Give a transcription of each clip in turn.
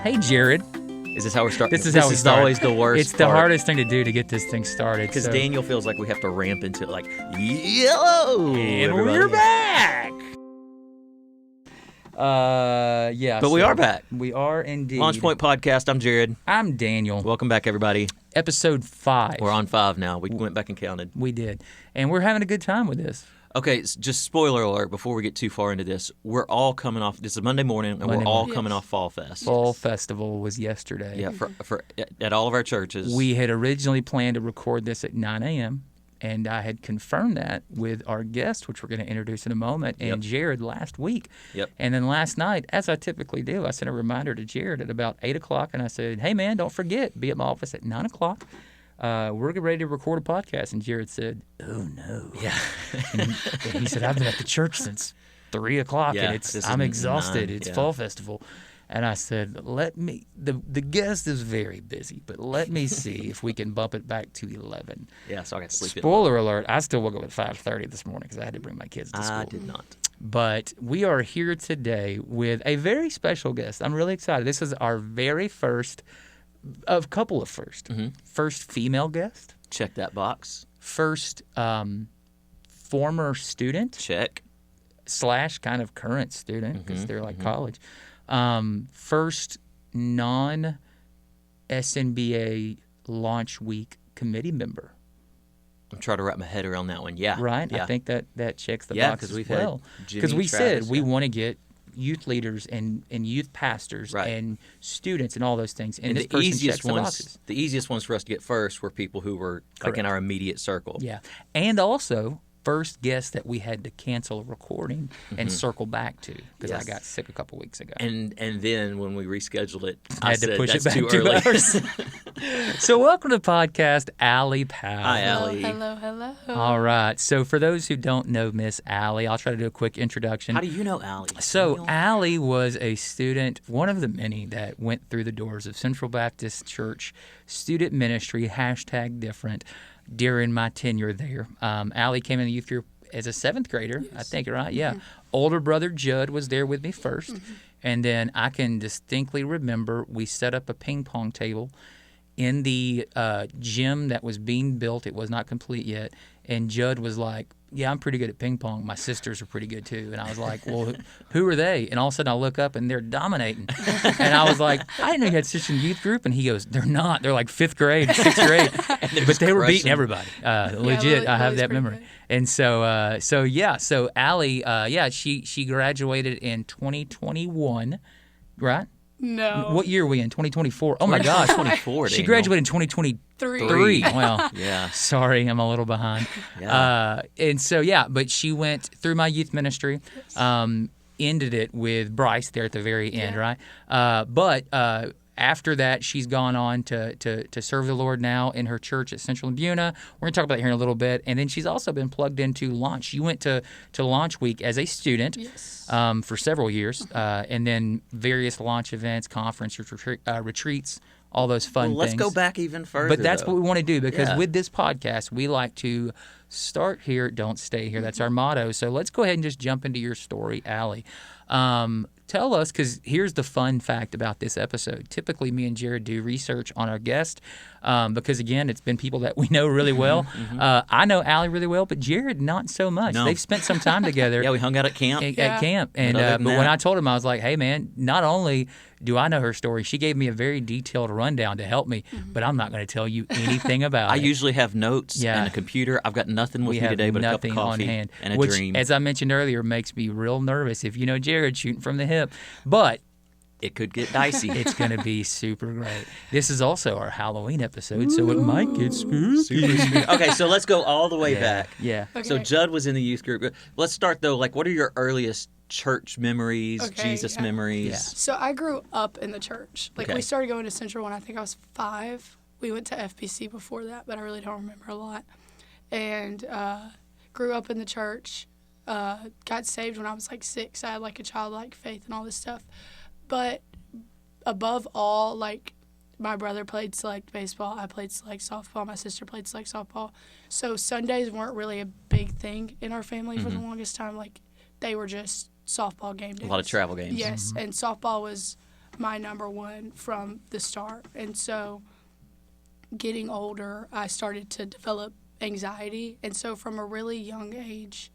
Hey, Jared. Is this how we're starting? This is how we start. Always the worst. It's the hardest thing to do to get this thing started. Because Daniel feels like we have to ramp into it, like, yellow. And everybody. we're back. Yeah. But we are back. We are indeed. Launch Point Podcast. I'm Jared. I'm Daniel. Welcome back, everybody. Episode 5. We're on 5 now. We went back and counted. We did. And we're having a good time with this. Okay, just spoiler alert before we get too far into this. We're all coming off, this is Monday morning, and we're all coming off Fall Fest. Fall Festival was yesterday. Yeah, at all of our churches. We had originally planned to record this at 9 a.m., and I had confirmed that with our guest, which we're going to introduce in a moment, and Jared last week. Yep. And then last night, as I typically do, I sent a reminder to Jared at about 8 o'clock, and I said, hey, man, don't forget, be at my office at 9 o'clock. We're getting ready to record a podcast. And Jared said, oh, no. Yeah. and he said, I've been at the church since 3 o'clock, and I'm exhausted. 9, It's Fall Festival. And I said, let me, the guest is very busy, but let me see if we can bump it back to 11. Yeah, so I got to sleep Spoiler alert, I still woke up at 5:30 this morning because I had to bring my kids to school. I did not. But we are here today with a very special guest. I'm really excited. This is our very first, of couple of first. Mm-hmm. First female guest. Check that box. First former student. Check. / kind of current student because they're like college. First non-SNBA launch week committee member. I'm trying to wrap my head around that one. Yeah. Right? Yeah. I think that checks the box as well. Because we said we want to get youth leaders and youth pastors and students and all those things. And this person checks the boxes. The easiest ones for us to get first were people who were like in our immediate circle. Yeah. And also first guest that we had to cancel a recording and circle back to because I got sick a couple weeks ago. And then when we rescheduled it, I had to push it back too 2 early. hours. So welcome to the podcast, Alli Powell. Hi, Alli. Hello. All right. So for those who don't know Miss Alli, I'll try to do a quick introduction. How do you know Alli? So Alli was a student, one of the many that went through the doors of Central Baptist Church student ministry, #different, during my tenure there. Alli came in the youth group as a 7th grader, I think, right? Yeah. Older brother Judd was there with me first. And then I can distinctly remember we set up a ping pong table in the gym that was being built. It was not complete yet. And Judd was like, yeah, I'm pretty good at ping pong. My sisters are pretty good too. And I was like, well, who are they? And all of a sudden I look up and they're dominating. And I was like, I didn't know you had such a youth group. And he goes, they're not. They're like 5th grade, 6th grade. But they were beating everybody. Legit, I have that memory. Great. And so Alli, she graduated in 2021, right? No. What year are we in? 2024. Oh my gosh, 24. She graduated in 2023. Well, Yeah. Sorry, I'm a little behind. Yeah. And so but she went through my youth ministry. Ended it with Bryce there at the very end, right? But after that, she's gone on to serve the Lord now in her church at Central and Buna. We're going to talk about that here in a little bit. And then she's also been plugged into Launch. You went to Launch Week as a student for several years, and then various Launch events, conference retreats, all those fun things. Let's go back even further. But that's what we want to do because with this podcast, we like to start here, don't stay here. That's our motto. So let's go ahead and just jump into your story, Alli. Tell us, because here's the fun fact about this episode. Typically, me and Jared do research on our guest because, again, it's been people that we know really well. I know Alli really well, but Jared not so much. No. They've spent some time together. Yeah, we hung out at camp. At camp. And but when I told him, I was like, hey, man, not only do I know her story, she gave me a very detailed rundown to help me, but I'm not going to tell you anything about it. I usually have notes and a computer. I've got nothing with me today but a cup of coffee on hand, and a which, dream. As I mentioned earlier, makes me real nervous if you know Jared shooting from the hip. But it could get dicey. It's going to be super great. This is also our Halloween episode, so it might get spooky. Okay, so let's go all the way back. Yeah. Okay. So Judd was in the youth group. Let's start, though. Like, what are your earliest church memories, Jesus memories? Yeah. So I grew up in the church. Like, Okay. we started going to Central when I think I was 5. We went to FBC before that, but I really don't remember a lot. And grew up in the church. Got saved when I was like 6. I had like a childlike faith and all this stuff. But above all, like, my brother played select baseball. I played select softball. My sister played select softball. So Sundays weren't really a big thing in our family for the longest time. Like, they were just softball game days. A lot of travel games. Yes, and softball was my number one from the start. And so getting older, I started to develop anxiety. And so from a really young age,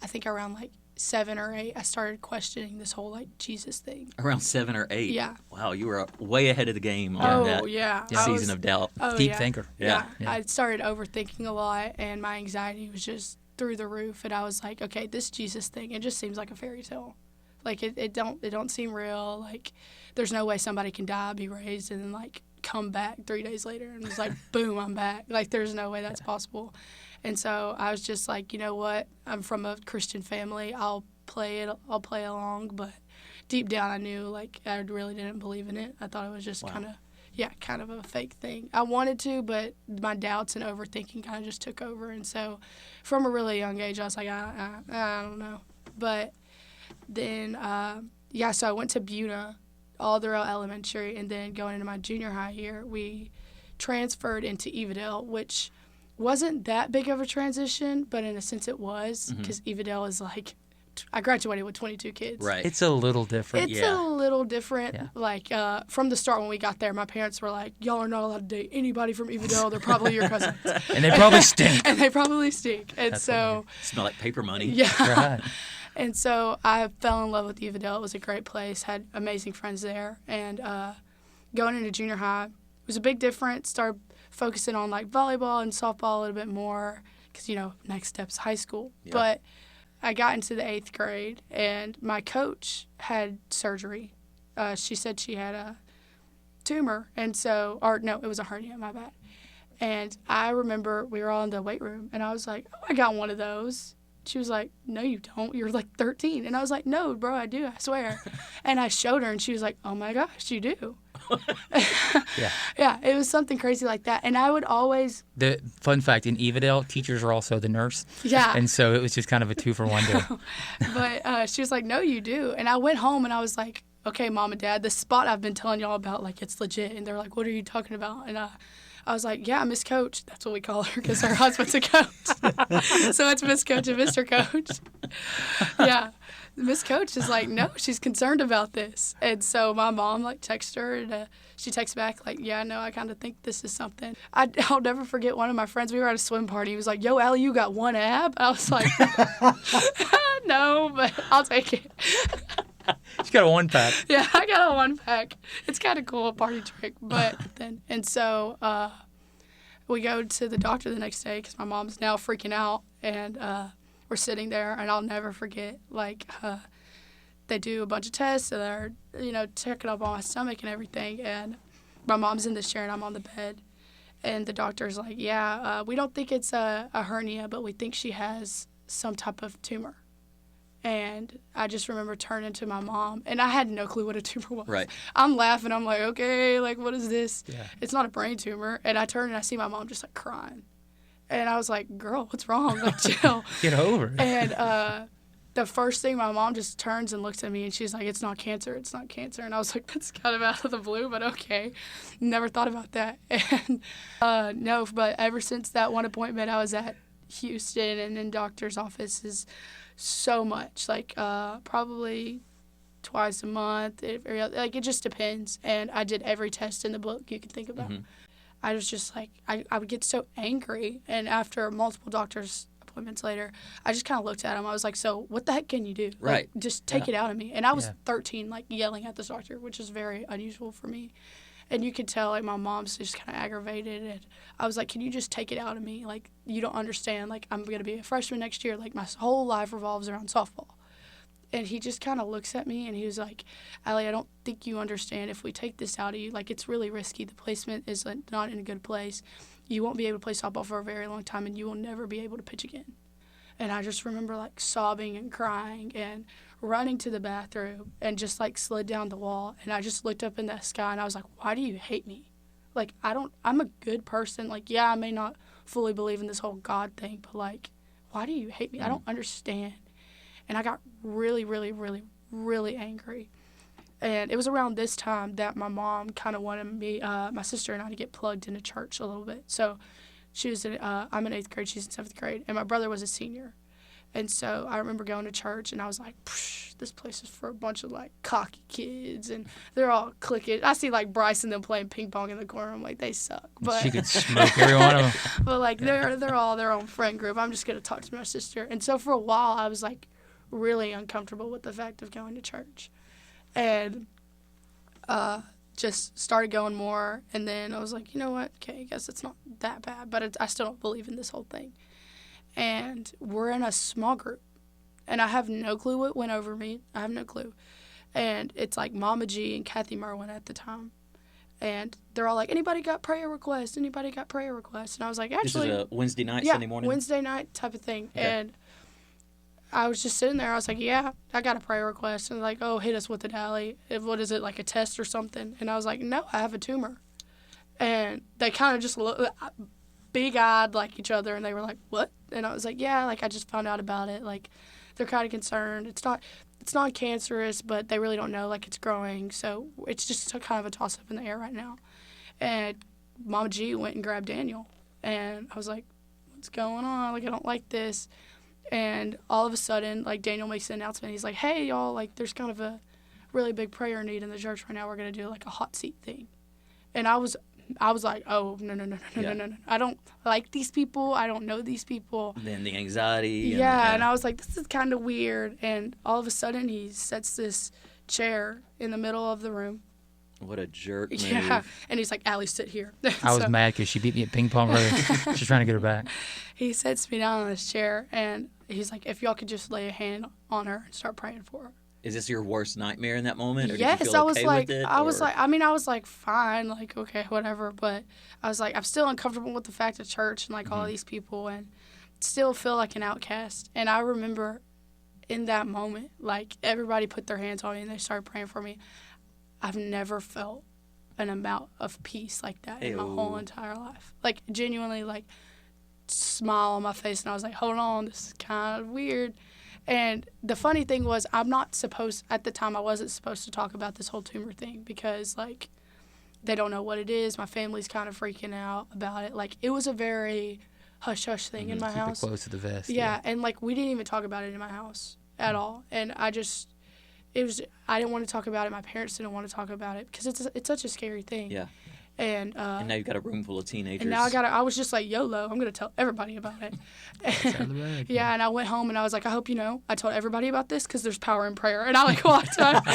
I think around like 7 or 8, I started questioning this whole like Jesus thing. Around 7 or 8? Yeah. Wow, you were way ahead of the game on that season of doubt. Deep thinker. Yeah. I started overthinking a lot, and my anxiety was just through the roof. And I was like, okay, this Jesus thing, it just seems like a fairy tale. Like it don't seem real. Like there's no way somebody can die, be raised, and then like come back 3 days later and it's like, boom, I'm back. Like there's no way that's possible. And so I was just like, you know what? I'm from a Christian family. I'll play along. But deep down, I knew like I really didn't believe in it. I thought it was just kind of a fake thing. I wanted to, but my doubts and overthinking kind of just took over. And so from a really young age, I was like, I don't know. But then, so I went to Buna all throughout elementary, and then going into my junior high year, we transferred into Evadale, which wasn't that big of a transition, but in a sense it was, because Evadale is like, I graduated with 22 kids. Right. It's a little different. It's a little different. Yeah. Like, from the start when we got there, my parents were like, y'all are not allowed to date anybody from Evadale. They're probably your cousins. And they probably stink. And That's so... Smell like paper money. Yeah. Right. And so I fell in love with Evadale. It was a great place. Had amazing friends there. And going into junior high was a big difference. Started focusing on like volleyball and softball a little bit more because, next step's high school. Yeah. But I got into the 8th grade, and my coach had surgery. She said she had a tumor, it was a hernia, my bad. And I remember we were all in the weight room, and I was like, oh, I got one of those. She was like, no, you don't. You're like 13. And I was like, no, bro, I do, I swear. And I showed her, and she was like, oh, my gosh, you do. Yeah, it was something crazy like that. And I would always... The fun fact, in Evadale, teachers are also the nurse. Yeah. And so it was just kind of a 2-for-1 deal. But she was like, no, you do. And I went home, and I was like, okay, Mom and Dad, the spot I've been telling y'all about, like, it's legit. And they're like, what are you talking about? And I was like, yeah, Miss Coach. That's what we call her because her husband's a coach. So it's Miss Coach and Mr. Coach. Yeah. Miss Coach is like, no, she's concerned about this. And so my mom, like, texted her, and she texts back, like, yeah, no, I kind of think this is something. I'll never forget one of my friends. We were at a swim party. He was like, yo, Alli, you got one ab? I was like, no, but I'll take it. She got a 1-pack. Yeah, I got a 1-pack. It's kind of cool, a party trick. So we go to the doctor the next day because my mom's now freaking out, and we're sitting there, and I'll never forget, like, they do a bunch of tests, and they're, checking up on my stomach and everything, and my mom's in this chair, and I'm on the bed, and the doctor's like, yeah, we don't think it's a hernia, but we think she has some type of tumor. And I just remember turning to my mom, and I had no clue what a tumor was. Right. I'm laughing. I'm like, okay, like, what is this? Yeah. It's not a brain tumor. And I turn, and I see my mom just, like, crying. And I was like, girl, what's wrong? Like, chill. Get over it. And the first thing, my mom just turns and looks at me, and she's like, it's not cancer. It's not cancer. And I was like, that's kind of out of the blue, but okay. Never thought about that. And no, but ever since that one appointment, I was at Houston and in doctor's offices so much, like probably twice a month. It just depends. And I did every test in the book you could think about. Mm-hmm. I was just like, I would get so angry. And after multiple doctor's appointments later, I just kind of looked at him. I was like, so what the heck can you do? Right. Like, just take it out of me. And I was 13, like, yelling at this doctor, which is very unusual for me. And you could tell, like, my mom's just kind of aggravated. And I was like, can you just take it out of me? Like, you don't understand. Like, I'm going to be a freshman next year. Like, my whole life revolves around softball. And he just kind of looks at me, and he was like, Alli, I don't think you understand. If we take this out of you, like, it's really risky. The placement is not in a good place. You won't be able to play softball for a very long time, and you will never be able to pitch again. And I just remember, like, sobbing and crying and running to the bathroom and just, like, slid down the wall. And I just looked up in the sky, and I was like, why do you hate me? Like, I'm a good person. Like, yeah, I may not fully believe in this whole God thing, but, like, why do you hate me? I don't understand. And I got really, really, really, really angry. And it was around this time that my mom kind of wanted me, my sister and I, to get plugged into church a little bit. So she was I'm in 8th grade, she's in 7th grade, and my brother was a senior. And so I remember going to church, and I was like, this place is for a bunch of, like, cocky kids, and they're all clicking. I see, like, Bryce and them playing ping pong in the corner. I'm like, they suck. But She could smoke every one of them. but, like, they're all their own friend group. I'm just going to talk to my sister. And so for a while, I was, like, really uncomfortable with the fact of going to church. And just started going more, and then I was like, you know what? Okay, I guess it's not that bad, but I still don't believe in this whole thing. And we're in a small group, and I have no clue what went over me. I have no clue. And it's like Mama G and Kathy Merwin at the time. And they're all like, anybody got prayer requests? Anybody got prayer requests? And I was like, actually. This is a Wednesday night, yeah, Sunday morning? Wednesday night type of thing. Okay. And I was just sitting there. I was like, yeah, I got a prayer request. And like, oh, hit us with it, Allie. What is it, like a test or something? And I was like, no, I have a tumor. And they kind of just looked big-eyed like each other, and they were like, what? And I was like, yeah, like I just found out about it. Like, they're kind of concerned. It's not cancerous, but they really don't know, like, it's growing. So it's just kind of a toss-up in the air right now. And Mama G went and grabbed Daniel. And I was like, what's going on? Like, I don't like this. And all of a sudden, like, Daniel makes an announcement. He's like, hey, y'all, like, there's kind of a really big prayer need in the church right now. We're going to do, like, a hot seat thing. And I was like, oh, no. I don't like these people. I don't know these people. And then the anxiety. And I was like, this is kind of weird. And all of a sudden, he sets this chair in the middle of the room. What a jerk move. Yeah, and he's like, Allie, sit here. I was mad because she beat me at ping pong earlier. She's trying to get her back. He sets me down on this chair, and he's like, if y'all could just lay a hand on her and start praying for her. Is this your worst nightmare in that moment? Or Yes, did you feel I was okay like, with it, I was like, fine, like, okay, whatever. But I was like, I'm still uncomfortable with the fact of church and, like, all of these people, and still feel like an outcast. And I remember in that moment, like, everybody put their hands on me, and they started praying for me. I've never felt an amount of peace like that in my whole entire life. Like, genuinely, like, smile on my face, and I was like, hold on, this is kind of weird. And the funny thing was, at the time, I wasn't supposed to talk about this whole tumor thing because, like, they don't know what it is. My family's kind of freaking out about it. Like, it was a very hush-hush thing in my house. Keep it close to the vest. Yeah, and, like, we didn't even talk about it in my house at all. And I didn't want to talk about it. My parents didn't want to talk about it because it's such a scary thing. Yeah. And now you've got a room full of teenagers. And now I was just like, YOLO, I'm going to tell everybody about it. Yeah, and I went home and I was like, I hope you know, I told everybody about this because there's power in prayer. And I, like, walked out.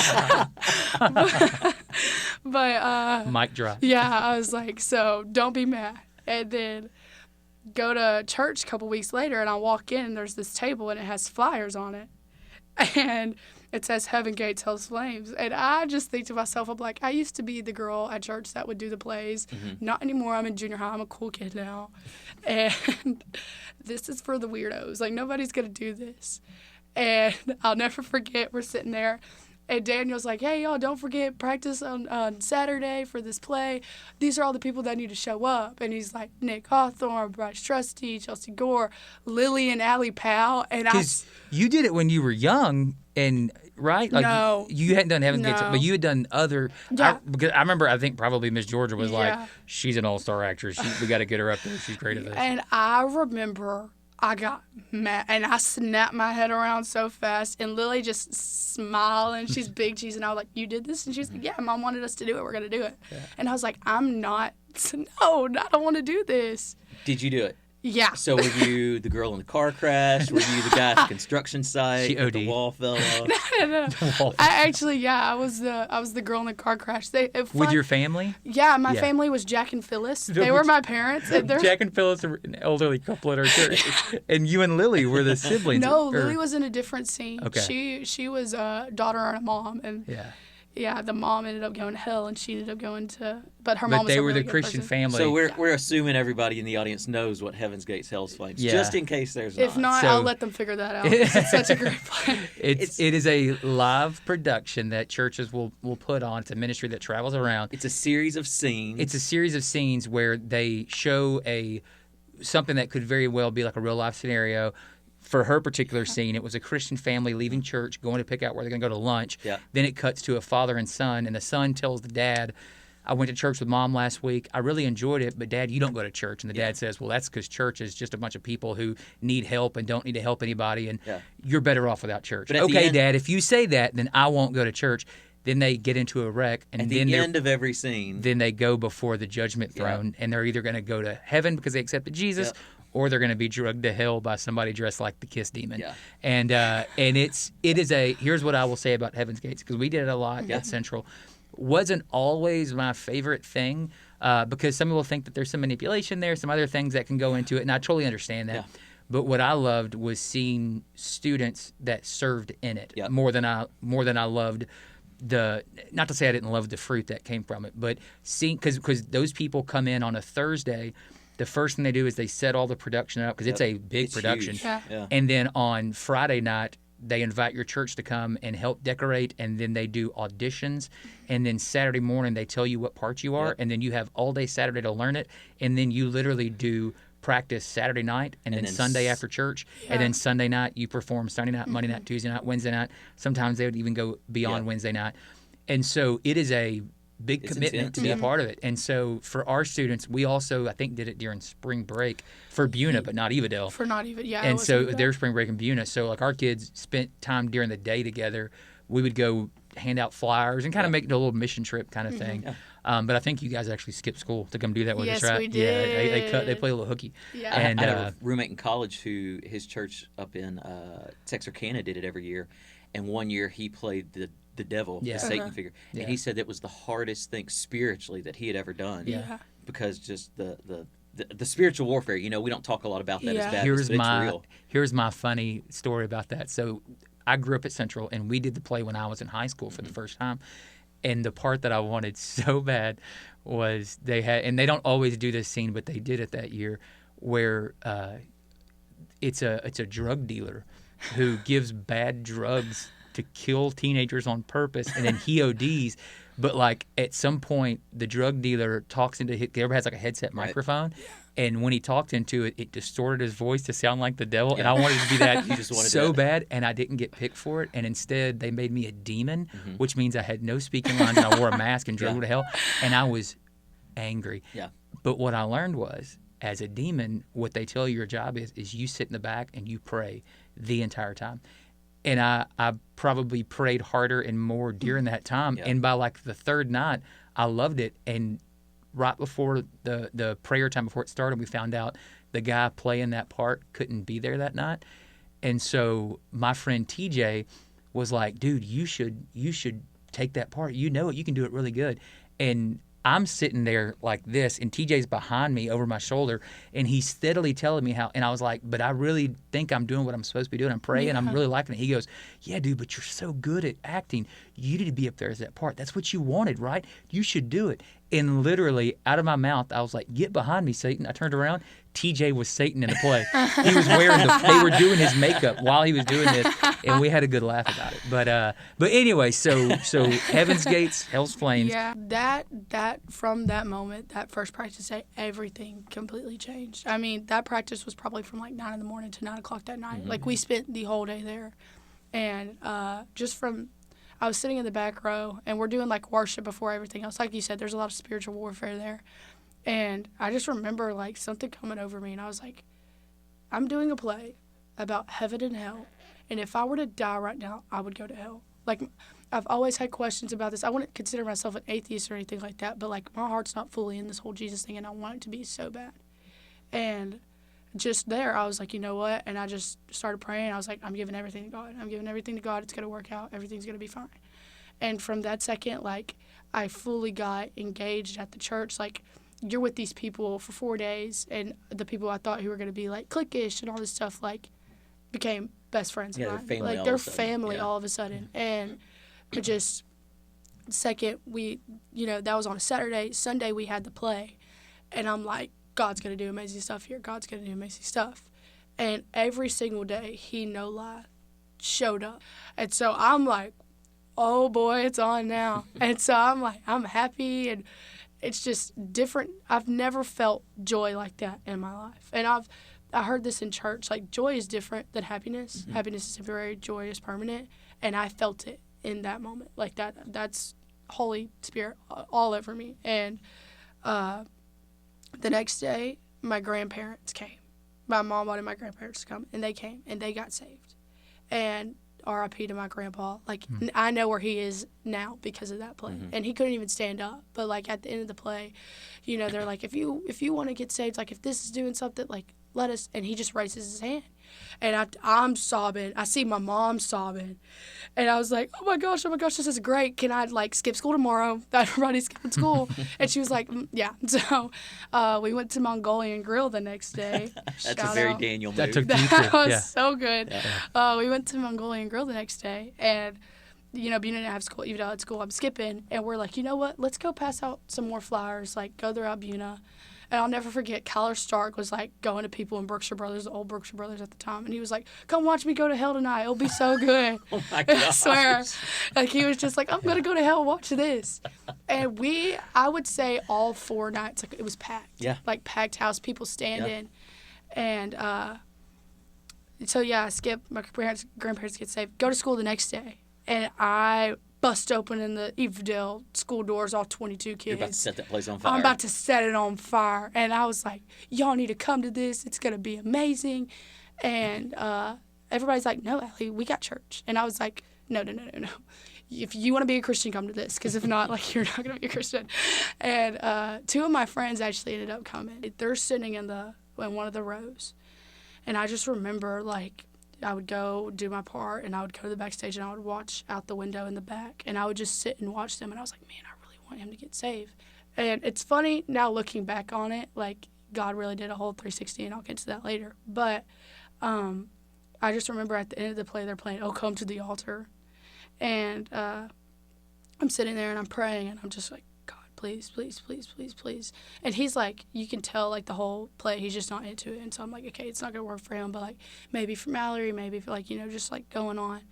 but mic drop. Yeah, I was like, so don't be mad. And then go to church a couple weeks later, and I walk in, and there's this table, and it has flyers on it. And it says Heaven Gates Hell's Flames. And I just think to myself, I'm like, I used to be the girl at church that would do the plays. Not anymore. I'm in junior high. I'm a cool kid now. And this is for the weirdos. Like, nobody's going to do this. And I'll never forget, we're sitting there, and Daniel's like, hey, y'all, don't forget, practice on Saturday for this play. These are all the people that need to show up. And he's like, Nick Hawthorne, Bryce Trusty, Chelsea Gore, Lily and Alli Powell. And you did it when you were young, and right? Like, no. You hadn't done Heaven's Gates, No. but you had done other. Yeah. Because I remember, I think probably Miss Georgia was like, Yeah. she's an all-star actress. We got to get her up there. She's great at this. And I remember I got mad, and I snapped my head around so fast, and Lily just smiled, and she's big cheese, and I was like, you did this? And she's like, yeah, Mom wanted us to do it. We're going to do it. Yeah. And I was like, no, I don't want to do this. Did you do it? Yeah. So were you the girl in the car crash? Were you the guy at the construction site? She OD'd. The wall fell off? No. I was the girl in the car crash. With your family? Yeah, my family was Jack and Phyllis. They were my parents. And Jack and Phyllis are an elderly couple at our church. And you and Lily were the siblings. No, Lily was in a different scene. Okay. She was a daughter and a mom. And yeah, the mom ended up going to hell, and she ended up going to. But her mom was they a were really the good Christian person. family. So we're assuming everybody in the audience knows what Heaven's Gates Hell's Flames, just in case there's not. If not, So- I'll let them figure that out. It's such a great play. It is a live production that churches will put on. It's a ministry that travels around. It's a series of scenes. It's a series of scenes where they show something that could very well be like a real life scenario. For her particular scene, it was a Christian family leaving church, going to pick out where they're going to go to lunch. Yeah. Then it cuts to a father and son, and the son tells the dad, I went to church with Mom last week. I really enjoyed it, but Dad, you don't go to church. And the dad says, well, that's because church is just a bunch of people who need help and don't need to help anybody, and you're better off without church. But okay, Dad, if you say that, then I won't go to church. Then they get into a wreck, and at then the end of every scene, then they go before the judgment throne, and they're either going to go to heaven because they accepted Jesus, or they're going to be drugged to hell by somebody dressed like the Kiss Demon. Yeah. And it is a, here's what I will say about Heaven's Gates, because we did it a lot at Central. Wasn't always my favorite thing, because some people think that there's some manipulation there, some other things that can go into it, and I totally understand that. Yeah. But what I loved was seeing students that served in it more than I loved not to say I didn't love the fruit that came from it, but seeing, because those people come in on a Thursday, the first thing they do is they set all the production up, because it's a big production. And then on Friday night, they invite your church to come and help decorate, and then they do auditions. And then Saturday morning, they tell you what part you are, and then you have all day Saturday to learn it. And then you literally do practice Saturday night, and then Sunday after church, and then Sunday night you perform Sunday night, Monday night, Tuesday night, Wednesday night. Sometimes they would even go beyond Wednesday night. And so it is a big commitment to be a part of it. And so for our students, we also, I think, did it during spring break for Buna, but not Evadale. For not even, And so their spring break in Buna. So like our kids spent time during the day together. We would go hand out flyers and kind of make it a little mission trip kind of thing. But I think you guys actually skipped school to come do that with us, right? Yes, we did. Yeah, they play a little hooky. Yeah. And I had a roommate in college who his church up in Texarkana did it every year, and one year he played the devil, the Satan figure, and he said that was the hardest thing spiritually that he had ever done. Because just the spiritual warfare, we don't talk a lot about that as Baptists, but it's real. Here's my funny story about that. So I grew up at Central, and we did the play when I was in high school for the first time. And the part that I wanted so bad was they had, and they don't always do this scene, but they did it that year, where it's a drug dealer who gives bad drugs to kill teenagers on purpose, and then he ODs. But like at some point, the drug dealer talks into he has like a headset microphone, and when he talked into it, it distorted his voice to sound like the devil. And I wanted to be that so bad, and I didn't get picked for it. And instead, they made me a demon, which means I had no speaking lines, and I wore a mask and drove to hell. And I was angry. But what I learned was, as a demon, what they tell you your job is you sit in the back and you pray the entire time. And I probably prayed harder and more during that time. And by like the third night, I loved it. And right before the prayer time, before it started, we found out the guy playing that part couldn't be there that night. And so my friend TJ was like, dude, you should take that part. You know it. You can do it really good. And I'm sitting there like this, and TJ's behind me over my shoulder, and he's steadily telling me how. And I was like, but I really think I'm doing what I'm supposed to be doing. I'm praying. I'm really liking it. He goes, yeah, dude, but you're so good at acting. You need to be up there as that part. That's what you wanted, right? You should do it. And literally, out of my mouth, I was like, get behind me, Satan. I turned around. TJ was Satan in the play. He was wearing they were doing his makeup while he was doing this, and we had a good laugh about it. But anyway, so Heaven's Gates, Hell's Flames. Yeah, that from that moment, that first practice day, everything completely changed. I mean, that practice was probably from like 9 a.m. to 9 o'clock that night. Like, we spent the whole day there. And I was sitting in the back row, and we're doing like worship before everything else. Like you said, there's a lot of spiritual warfare there. And I just remember like something coming over me, and I was like, I'm doing a play about heaven and hell, and if I were to die right now, I would go to hell. Like, I've always had questions about this. I wouldn't consider myself an atheist or anything like that, but like my heart's not fully in this whole Jesus thing, and I want it to be so bad. And just there, I was like, you know what? And I just started praying. I was like, I'm giving everything to God. I'm giving everything to God. It's going to work out. Everything's going to be fine. And from that second, like, I fully got engaged at the church. Like, you're with these people for 4 days, and the people I thought who were going to be like cliquish and all this stuff, like, became best friends of mine. Family. Like, they're family all of a sudden. And just second, that was on a Saturday. Sunday, we had the play, and I'm like, God's going to do amazing stuff here. God's going to do amazing stuff. And every single day, he, no lie, showed up. And so I'm like, oh boy, it's on now. And so I'm like, I'm happy, and it's just different. I've never felt joy like that in my life. And I heard this in church, like, joy is different than happiness. Happiness is temporary, joy is permanent. And I felt it in that moment. Like, that's Holy Spirit all over me. And the next day, my grandparents came. My mom wanted my grandparents to come, and they came, and they got saved. And R.I.P. to my grandpa. Like, I know where he is now because of that play. And he couldn't even stand up. But, like, at the end of the play, you know, they're like, if you want to get saved, like, if this is doing something, like, let us. And he just raises his hand. And I'm sobbing. I see my mom sobbing. And I was like, oh my gosh, this is great. Can I, like, skip school tomorrow? Everybody's skipping school. And she was like, yeah. So we went to Mongolian Grill the next day. That's a very Daniel move. That took That was so good. Yeah. We went to Mongolian Grill the next day. And, you know, Buna didn't have school. Even though at school I'm skipping. And we're like, you know what? Let's go pass out some more flyers. Like, go throughout Buna. And I'll never forget, Kyler Stark was, like, going to people in Brookshire Brothers, the old Brookshire Brothers at the time. And he was like, come watch me go to hell tonight. It'll be so good. Oh, my God. I swear. Like, he was just like, I'm going to go to hell. Watch this. And I would say all 4 nights, like, it was packed. Yeah. Like, packed house, people standing. And so, yeah, I skip. My grandparents get saved. Go to school the next day. And I bust open in the Everdale school doors, all 22 kids. You're about to set that place on fire. I'm about to set it on fire. And I was like, y'all need to come to this. It's going to be amazing. And everybody's like, no, Allie, we got church. And I was like, no. If you want to be a Christian, come to this. Because if not, like, you're not going to be a Christian. And 2 of my friends actually ended up coming. They're sitting in one of the rows. And I just remember, like, I would go do my part, and I would go to the backstage, and I would watch out the window in the back, and I would just sit and watch them, and I was like, man, I really want him to get saved. And it's funny now looking back on it, like, God really did a whole 360, and I'll get to that later. But I just remember at the end of the play, they're playing "Oh, Come to the Altar," and I'm sitting there, and I'm praying, and I'm just like, please. And he's like, you can tell, like, the whole play, he's just not into it. And so I'm like, okay, it's not going to work for him, but, like, maybe for Mallory, maybe for, like, you know, just, like, going on.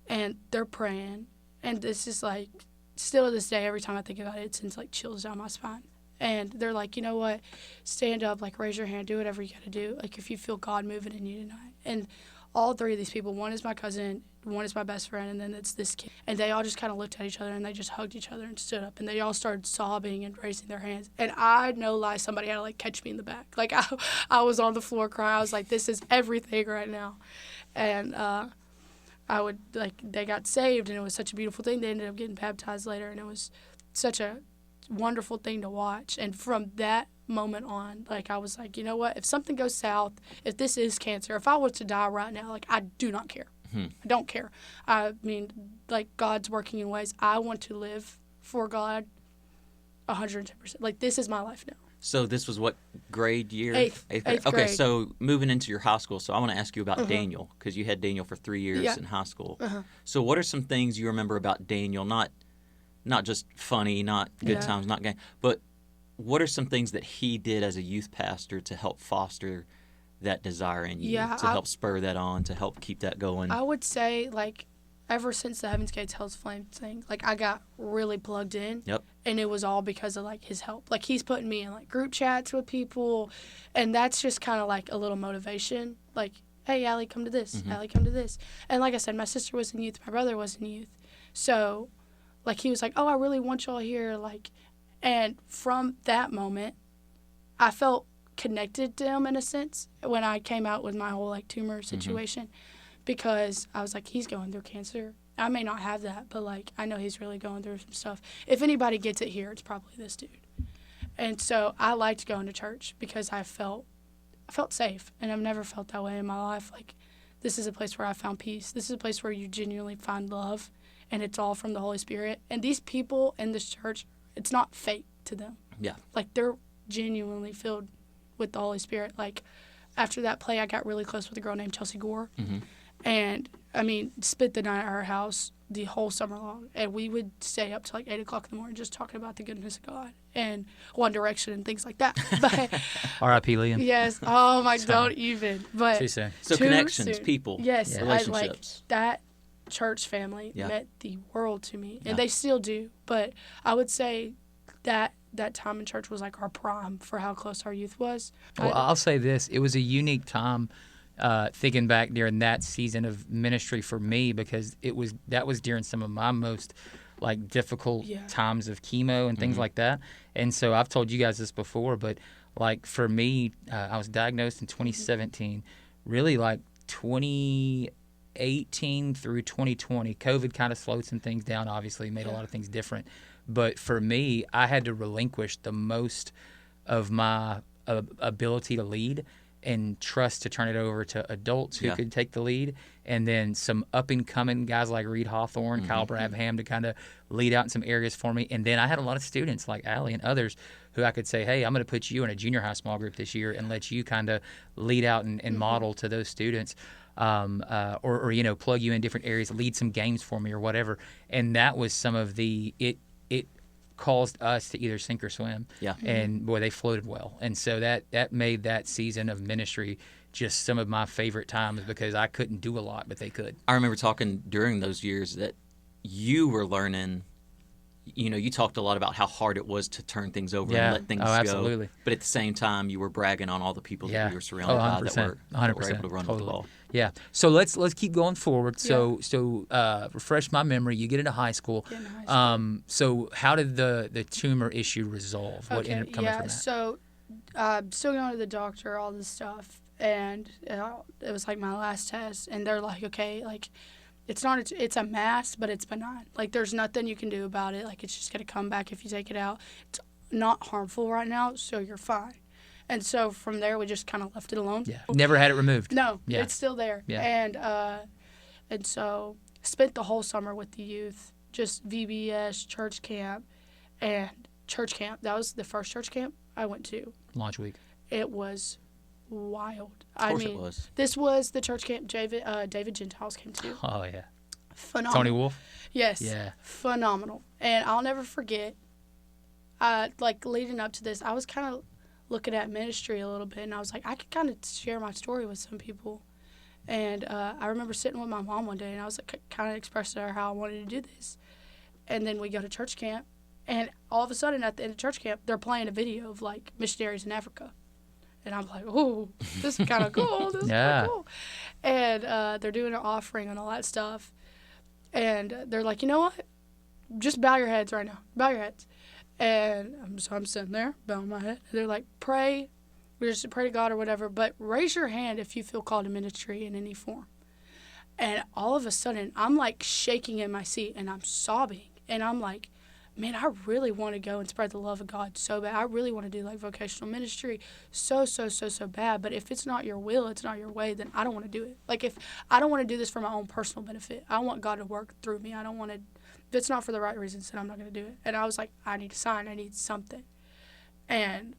And they're praying. And this is, like, still to this day, every time I think about it, it sends, like, chills down my spine. And they're like, you know what, stand up, like, raise your hand, do whatever you got to do, like, if you feel God moving in you tonight. And all 3 of these people, one is my cousin, one is my best friend, and then it's this kid. And they all just kind of looked at each other, and they just hugged each other and stood up, and they all started sobbing and raising their hands. And no lie, somebody had to, like, catch me in the back. Like, I was on the floor crying. I was like, this is everything right now. And they got saved, and it was such a beautiful thing. They ended up getting baptized later, and it was such a wonderful thing to watch. And from that moment on, like, I was like, you know what, if something goes south, if this is cancer, if I were to die right now, like, I do not care. I don't care. I mean, like, God's working in ways. I want to live for God 110%. Like, this is my life now. So this was what grade year? Eighth Okay, grade. so moving into your high school. So I want to ask you about Daniel, because you had Daniel for 3 years in high school. So what are some things you remember about Daniel? Not just funny, not good times, not game, but what are some things that he did as a youth pastor to help foster that desire in you, to help spur that on, to help keep that going? I would say, like, ever since the Heaven's Gates Hell's Flame thing, like, I got really plugged in. Yep. And it was all because of, like, his help. Like, he's putting me in, like, group chats with people, and that's just kind of like a little motivation. Like, hey, Allie, come to this. Allie, come to this. And like I said, my sister was in youth, my brother was in youth. So, like, he was like, oh, I really want y'all here. Like, and from that moment, I felt connected to him in a sense when I came out with my whole, like, tumor situation, because I was like, he's going through cancer. I may not have that, but, like, I know he's really going through some stuff. If anybody gets it here, it's probably this dude. And so I liked going to church because I felt safe, and I've never felt that way in my life. Like, this is a place where I found peace. This is a place where you genuinely find love, and it's all from the Holy Spirit. And these people in this church, it's not fake to them. Yeah. Like, they're genuinely filled with the Holy Spirit. Like, after that play, I got really close with a girl named Chelsea Gore. And, I mean, spent the night at our house the whole summer long. And we would stay up till, like, 8 o'clock in the morning just talking about the goodness of God and One Direction and things like that. But R.I.P. Liam. yes. Oh, my, don't even. But Too soon. So connections, people, yes, relationships. that church family meant the world to me. And they still do. But I would say that time in church was, like, our prime for how close our youth was. Well, I'll say this. It was a unique time thinking back during that season of ministry for me, because that was during some of my most, like difficult Yeah. times of chemo and things like that. And so I've told you guys this before, but like for me, I was diagnosed in 2017. Really, like 2018 through 2020, COVID kind of slowed some things down. Obviously, made a lot of things different. But for me, I had to relinquish the most of my ability to lead and trust to turn it over to adults who could take the lead, and then some up-and-coming guys like Reed Hawthorne, Kyle Brabham to kind of lead out in some areas for me. And then I had a lot of students like Alli and others who I could say, hey, I'm going to put you in a junior high small group this year and let you kind of lead out and model to those students. Or you know, plug you in different areas, lead some games for me or whatever. And that was some of it caused us to either sink or swim. Yeah. And boy, they floated well. And so that made that season of ministry just some of my favorite times because I couldn't do a lot, but they could. I remember talking during those years that you were learning. You know, you talked a lot about how hard it was to turn things over and let things go. Absolutely. But at the same time, you were bragging on all the people that you were surrounded by that were able to run with the ball. Yeah. So let's keep going forward. So refresh my memory. You get into high school. So how did the tumor issue resolve? What ended up coming from that? So still going to the doctor, all this stuff, and it was like my last test, and they're like, okay, like. It's a mass, but it's benign. Like, there's nothing you can do about it. Like, it's just going to come back if you take it out. It's not harmful right now, so you're fine. And so from there, we just kind of left it alone. Yeah. Never had it removed. No. Yeah. It's still there. Yeah. And so spent the whole summer with the youth, just VBS, church camp. And church camp, that was the first church camp I went to. Launch week. It was wild. Of course it was. This was the church camp David Gentiles came to. Oh, yeah. Phenomenal. Tony Wolf? Yes. Yeah. Phenomenal. And I'll never forget, like, leading up to this, I was kind of looking at ministry a little bit, and I was like, I could kind of share my story with some people. And I remember sitting with my mom one day, and I was like, kind of expressing to her how I wanted to do this. And then we go to church camp, and all of a sudden at the end of church camp, they're playing a video of, like, missionaries in Africa. And I'm like, oh, this is kind of cool. This is kind of cool. And they're doing an offering and all that stuff. And they're like, you know what? Just bow your heads right now. Bow your heads. And so I'm sitting there, bowing my head. And they're like, pray. We just pray to God or whatever. But raise your hand if you feel called to ministry in any form. And all of a sudden, I'm like shaking in my seat and I'm sobbing. And I'm like, man, I really want to go and spread the love of God so bad. I really want to do, like, vocational ministry so bad. But if it's not your will, it's not your way, then I don't want to do it. Like, if I don't want to do this for my own personal benefit, I want God to work through me. I don't want to, if it's not for the right reasons, then I'm not going to do it. And I was like, I need a sign. I need something. And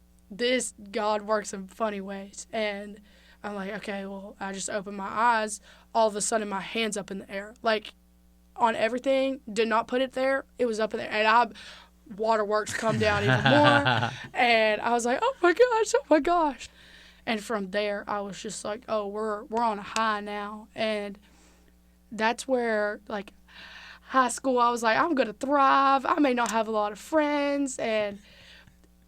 God works in funny ways. And I'm like, okay, well, I just opened my eyes. All of a sudden, my hand's up in the air. Like, on everything, did not put it there. It was up in there. And waterworks come down even more. And I was like, oh my gosh. And from there, I was just like, oh, we're on a high now. And that's where, like, high school, I was like, I'm going to thrive. I may not have a lot of friends. And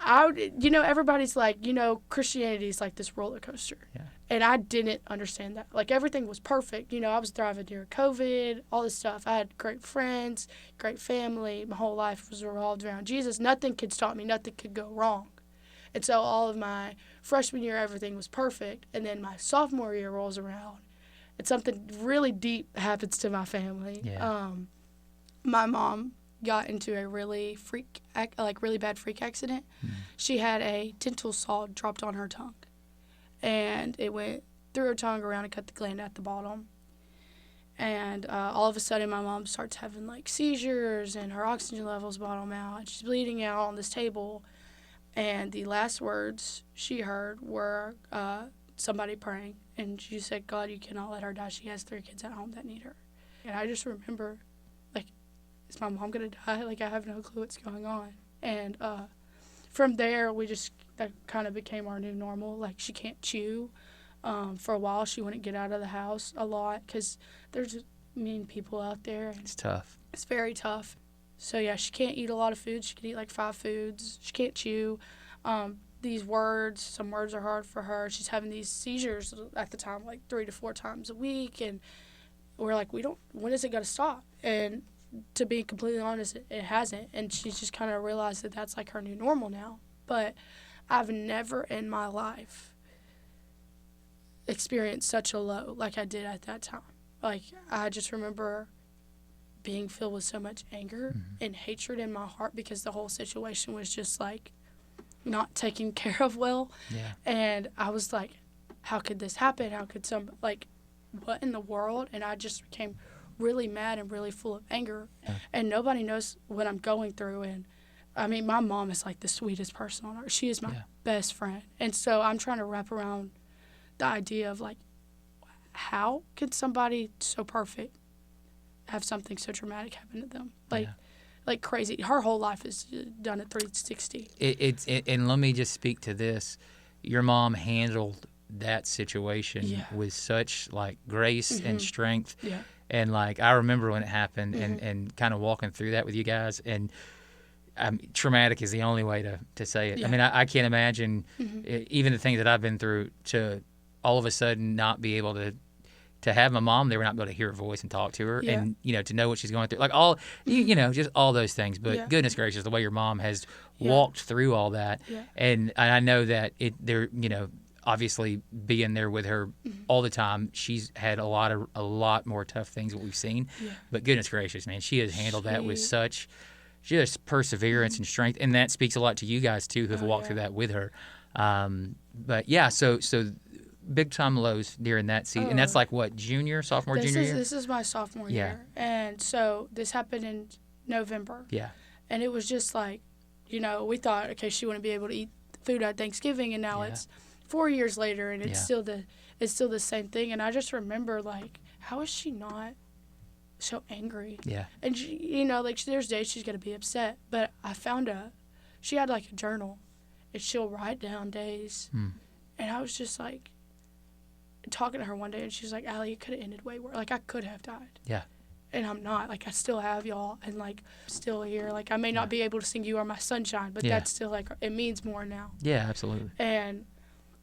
everybody's like, Christianity is like this roller coaster. Yeah. And I didn't understand that. Like, everything was perfect. I was thriving during COVID, all this stuff. I had great friends, great family. My whole life was revolved around Jesus. Nothing could stop me. Nothing could go wrong. And so all of my freshman year, everything was perfect. And then my sophomore year rolls around, and something really deep happens to my family. Yeah. My mom got into a really bad freak accident. Mm. She had a dental saw dropped on her tongue. And it went through her tongue around and cut the gland at the bottom. And all of a sudden, my mom starts having, like, seizures, and her oxygen levels bottom out. And she's bleeding out on this table. And the last words she heard were somebody praying. And she said, God, you cannot let her die. She has 3 kids at home that need her. And I just remember, like, is my mom going to die? Like, I have no clue what's going on. And from there, that kind of became our new normal. Like, she can't chew. For a while, she wouldn't get out of the house a lot because there's just mean people out there. It's tough. It's very tough. So, yeah, she can't eat a lot of food. She can eat, like, 5 foods. She can't chew. Some words are hard for her. She's having these seizures at the time, like, 3 to 4 times a week. And we're like, when is it going to stop? And to be completely honest, it hasn't. And she's just kind of realized that that's like her new normal now. But I've never in my life experienced such a low like I did at that time. Like, I just remember being filled with so much anger and hatred in my heart because the whole situation was just, like, not taken care of well. Yeah. And I was like, how could this happen? How could what in the world? And I just became really mad and really full of anger. Yeah. And nobody knows what I'm going through. And, I mean, my mom is, like, the sweetest person on earth. She is my best friend. And so I'm trying to wrap around the idea of, like, how could somebody so perfect have something so traumatic happen to them? Like crazy. Her whole life is done at 360. And let me just speak to this. Your mom handled that situation with such, like, grace and strength. Yeah. And, like, I remember when it happened and kind of walking through that with you guys. And traumatic is the only way to say it. Yeah. I mean, I can't imagine even the things that I've been through to all of a sudden not be able to have my mom there, not be able to hear her voice and talk to her, and to know what she's going through, like all just all those things. But goodness gracious, the way your mom has walked through all that, and I know that obviously being there with her all the time, she's had a lot more tough things that we've seen. Yeah. But goodness gracious, man, she has handled that with such just perseverance and strength, and that speaks a lot to you guys too, who have walked through that with her. But yeah, so big time lows during that season, and that's like what, junior year? This is my sophomore year, and so this happened in November. Yeah, and it was just like, we thought, okay, she wouldn't be able to eat food at Thanksgiving, and now it's 4 years later, and it's still the same thing. And I just remember, like, how is she not so angry? Yeah, and she, like, there's days she's gonna be upset, but I found she had like a journal, and she'll write down days, and I was just like, talking to her one day, and she's like, Allie, it could have ended way worse. Like, I could have died. Yeah. And I'm not. Like, I still have y'all, and, like, still here. Like, I may not be able to sing You Are My Sunshine, but that's still, like, it means more now. Yeah, absolutely. And,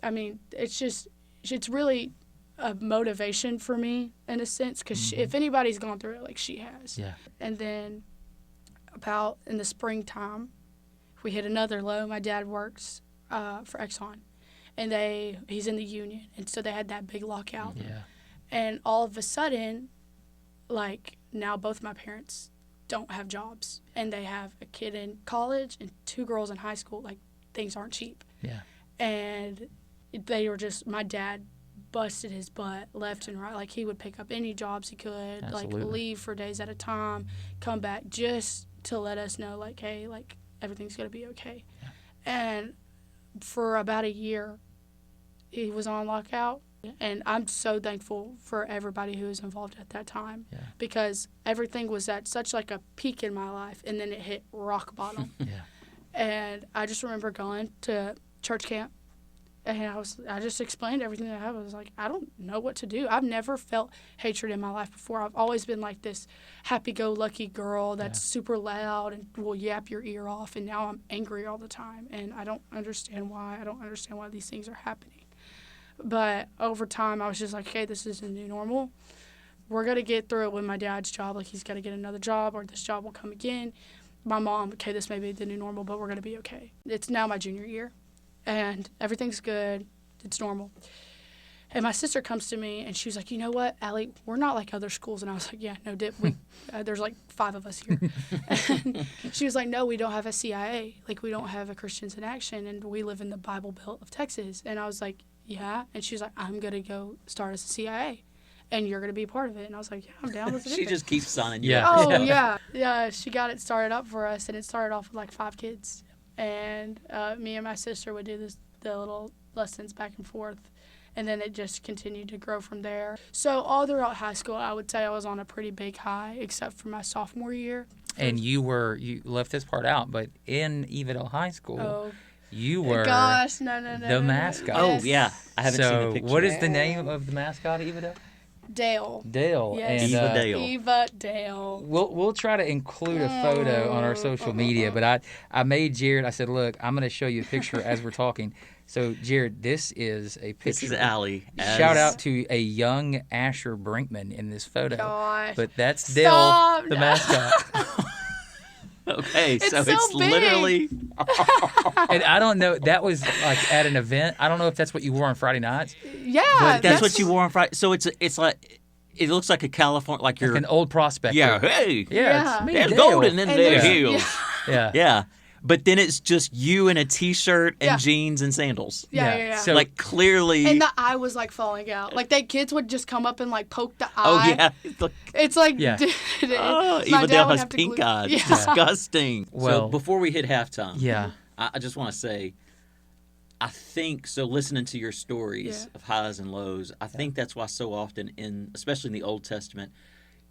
I mean, it's really a motivation for me, in a sense, because if anybody's gone through it, like, she has. Yeah. And then about in the springtime, we hit another low. My dad works for Exxon. And he's in the union, and so they had that big lockout. Yeah. And all of a sudden, like, now both my parents don't have jobs, and they have a kid in college and 2 girls in high school. Like, things aren't cheap. Yeah. And they were just, my dad busted his butt left and right. Like, he would pick up any jobs he could, Absolutely. Like, leave for days at a time, come back just to let us know, like, hey, like, everything's going to be okay. Yeah. And for about a year, he was on lockout, and I'm so thankful for everybody who was involved at that time, because everything was at such like a peak in my life, and then it hit rock bottom. And I just remember going to church camp, and I just explained everything that happened. I was like, I don't know what to do. I've never felt hatred in my life before. I've always been like this happy-go-lucky girl that's super loud and will yap your ear off, and now I'm angry all the time, and I don't understand why. I don't understand why these things are happening. But over time, I was just like, okay, this is the new normal. We're going to get through it with my dad's job. Like, he's got to get another job, or this job will come again. My mom, okay, this may be the new normal, but we're going to be okay. It's now my junior year, and everything's good. It's normal. And my sister comes to me, and she was like, you know what, Allie, we're not like other schools. And I was like, yeah, no, there's like 5 of us here. And she was like, no, we don't have a CIA. Like, we don't have a Christians in Action, and we live in the Bible Belt of Texas. And I was like, yeah. And she was like, I'm going to go start as a CIA, and you're going to be a part of it. And I was like, yeah, I'm down with it. She just keeps signing you up. Oh, yeah. Yeah, she got it started up for us, and it started off with like 5 kids. And me and my sister would do the little lessons back and forth. And then it just continued to grow from there. So all throughout high school, I would say I was on a pretty big high, except for my sophomore year. And you left this part out, but in Evadale High School, you were the mascot. Oh, yeah. I haven't seen the picture. What is the name of the mascot at Evadale? Dale. Dale. Yes. And, Eva Dale. Eva Dale. We'll try to include a photo on our social media, but I made Jared, I said, look, I'm going to show you a picture as we're talking. So, Jared, this is a picture. This is Alli. Shout out to a young Asher Brinkman in this photo. Gosh. But that's Stop. Dale, the mascot. Okay, so so it's big. literally. And I don't know, that was like at an event. I don't know if that's what you wore on Friday nights. Yeah. But that's what you wore on Friday. So it's like it looks like a California, like you're Like an old prospector. yeah. Hey, Yeah. It's me, there's Dale. golden in And their there's- heels. Yeah. Yeah, but then it's just you in a t-shirt and Yeah. jeans and sandals. Yeah. So, Like clearly. And the eye was like falling out. Like kids would just come up and like poke the oh eye. yeah. It's like, Yeah. Oh, my Eva dad Dale would has have to pink glue- eyes. Yeah. Disgusting. Well- so before we hit halftime, Yeah. I just want to say, I think so. Listening to your stories Yeah. of highs and lows, I think that's why so often especially in the Old Testament,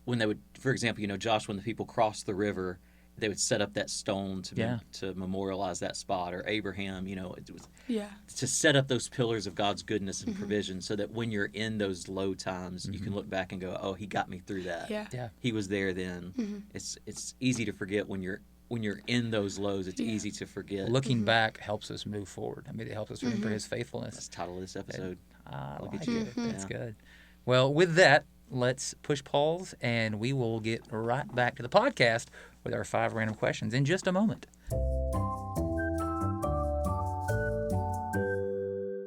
when they would, for example, Josh, when the people crossed the river, they would set up that stone to memorialize that spot, or Abraham, it was Yeah. to set up those pillars of God's goodness and provision, so that when you're in those low times, you can look back and go, "Oh, He got me through that. Yeah. Yeah. He was there then." It's easy to forget when you're in those lows. It's easy to forget. Looking back helps us move forward. I mean, it helps us remember his faithfulness. That's the title of this episode. I Look like at you. it. That's Yeah. good. Well, with that, let's push pause, and we will get right back to the podcast with our 5 random questions in just a moment.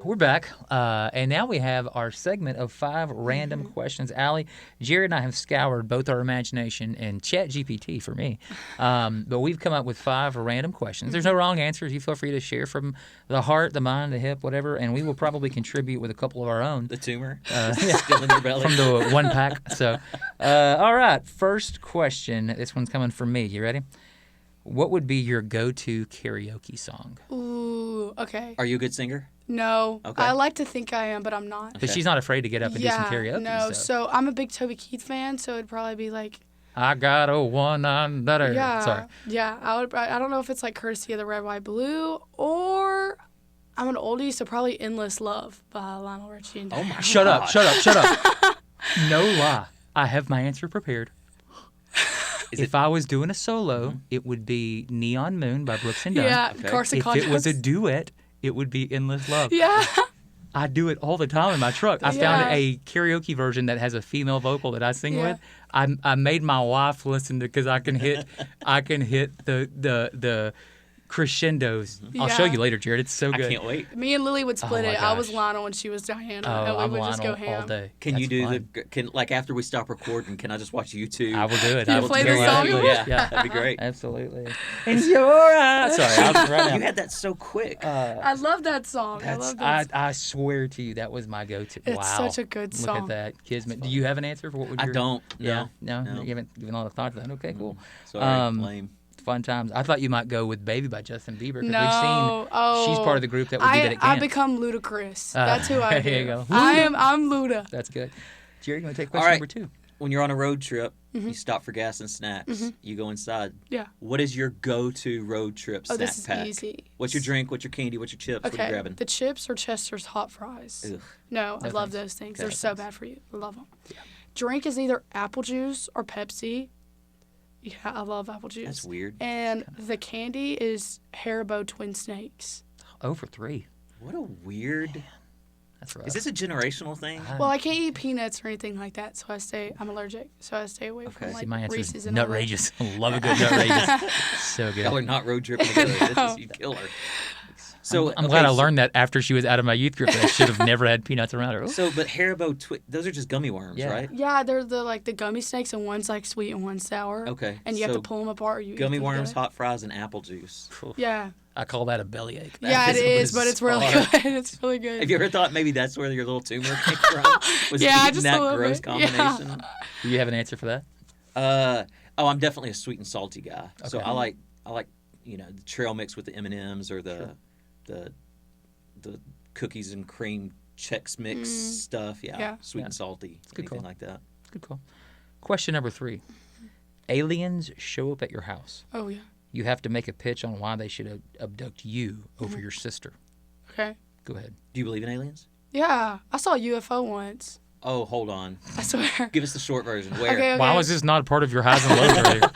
We're back, and now we have our segment of 5 random questions. Allie, Jared and I have scoured both our imagination and ChatGPT for me, but we've come up with 5 random questions. There's no wrong answers. You feel free to share from the heart, the mind, the hip, whatever, and we will probably contribute with a couple of our own. The tumor still in your belly. From the one pack. So, all right. First question. This one's coming from me. You ready? What would be your go-to karaoke song? Ooh, okay. Are you a good singer? No. Okay. I like to think I am, but I'm not. Because she's not afraid to get up and do some karaoke. No. So I'm a big Toby Keith fan, so it'd probably be like, I got a one on better. yeah. Sorry. Yeah. I don't know if it's like Courtesy of the Red, White, Blue, or I'm an oldie, so probably Endless Love by Lionel Richie and Oh my Shut God. up. Shut up. Shut up. No lie. I have my answer prepared. If I was doing a solo, it would be Neon Moon by Brooks and Dunn. Yeah, Okay. Carson If it was a Condos. duet, it would be Endless Love. Yeah. I do it all the time in my truck. I found Yeah. a karaoke version that has a female vocal that I sing Yeah. with. I made my wife listen to because I can hit the crescendos. I'll show Yeah. you later, Jared. It's so I good. can't wait. Me and Lily would split my it. I was gosh. Lionel and she was Diana, Oh, and we I'm would just go Lionel all ham. day. Can That's you do fun. like after we stop recording? Can I just watch YouTube? I will do it. You I will play do the it. song? Yeah, Yeah. that'd be great. Absolutely. In your eyes. Sorry, I was right You now. had that so quick. I love that song. I love that. I swear to you, that was my go-to. It's wow. such a good Look song. at that. Kismet. Do you have an answer for what would I your... don't. Yeah. No. No? You haven't given a lot of thought to that. Okay, cool. Sorry, lame. Fun times. I thought you might go with Baby by Justin Bieber. 'Cause No. we've seen she's part of the group that would do that at I camp. become Ludacris. That's who I am. there you go. I'm Luda. That's good. Jerry, you want to take All question right. number 2? When you're on a road trip, you stop for gas and snacks. You go inside. Yeah. What is your go-to road trip snack this is pack? easy. What's your drink? What's your candy? What's your chips? What are you Okay. grabbing? The chips or Chester's hot fries. Ugh. No, I love thanks. those things. No They're so thanks. bad for you. I love them. Drink is either apple juice or Pepsi. Yeah, I love apple juice. That's weird. And the candy is Haribo Twin Snakes. 0 for 3. What a weird. That's right. Is this a generational thing? Well, I can't eat peanuts or anything like that, so I'm allergic. So I stay away from Okay. like See, my answer is Reese's and all that. Nutrageous. Love a good Nutrageous. So good. Y'all are not road tripping together. This is, you kill her. So I'm glad I learned that after she was out of my youth group that I should have never had peanuts around her. So, but Haribo, those are just gummy worms, Yeah. right? Yeah, they're the gummy snakes, and one's like sweet and one's sour. Okay. And you have so to pull them apart, or you Gummy eat them worms, together. hot fries, and apple juice. Yeah. I call that a bellyache. Yeah, it is, but it's really bizarre. good. It's really good. Have you ever thought maybe that's where your little tumor came from? Was Yeah, eating just that a little gross bit. Yeah. combination? Do you have an answer for that? I'm definitely a sweet and salty guy. So Okay. I like the trail mix with the M&Ms or the cookies and cream Chex Mix stuff. Yeah, sweet and salty. good Anything call. like that. Good call. Question number 3. Aliens show up at your house. Oh, yeah. You have to make a pitch on why they should abduct you over your sister. Okay. Go ahead. Do you believe in aliens? Yeah. I saw a UFO once. Oh, hold on. I swear. Give us the short version. Where? Okay. Why was this not a part of your highs and lows earlier?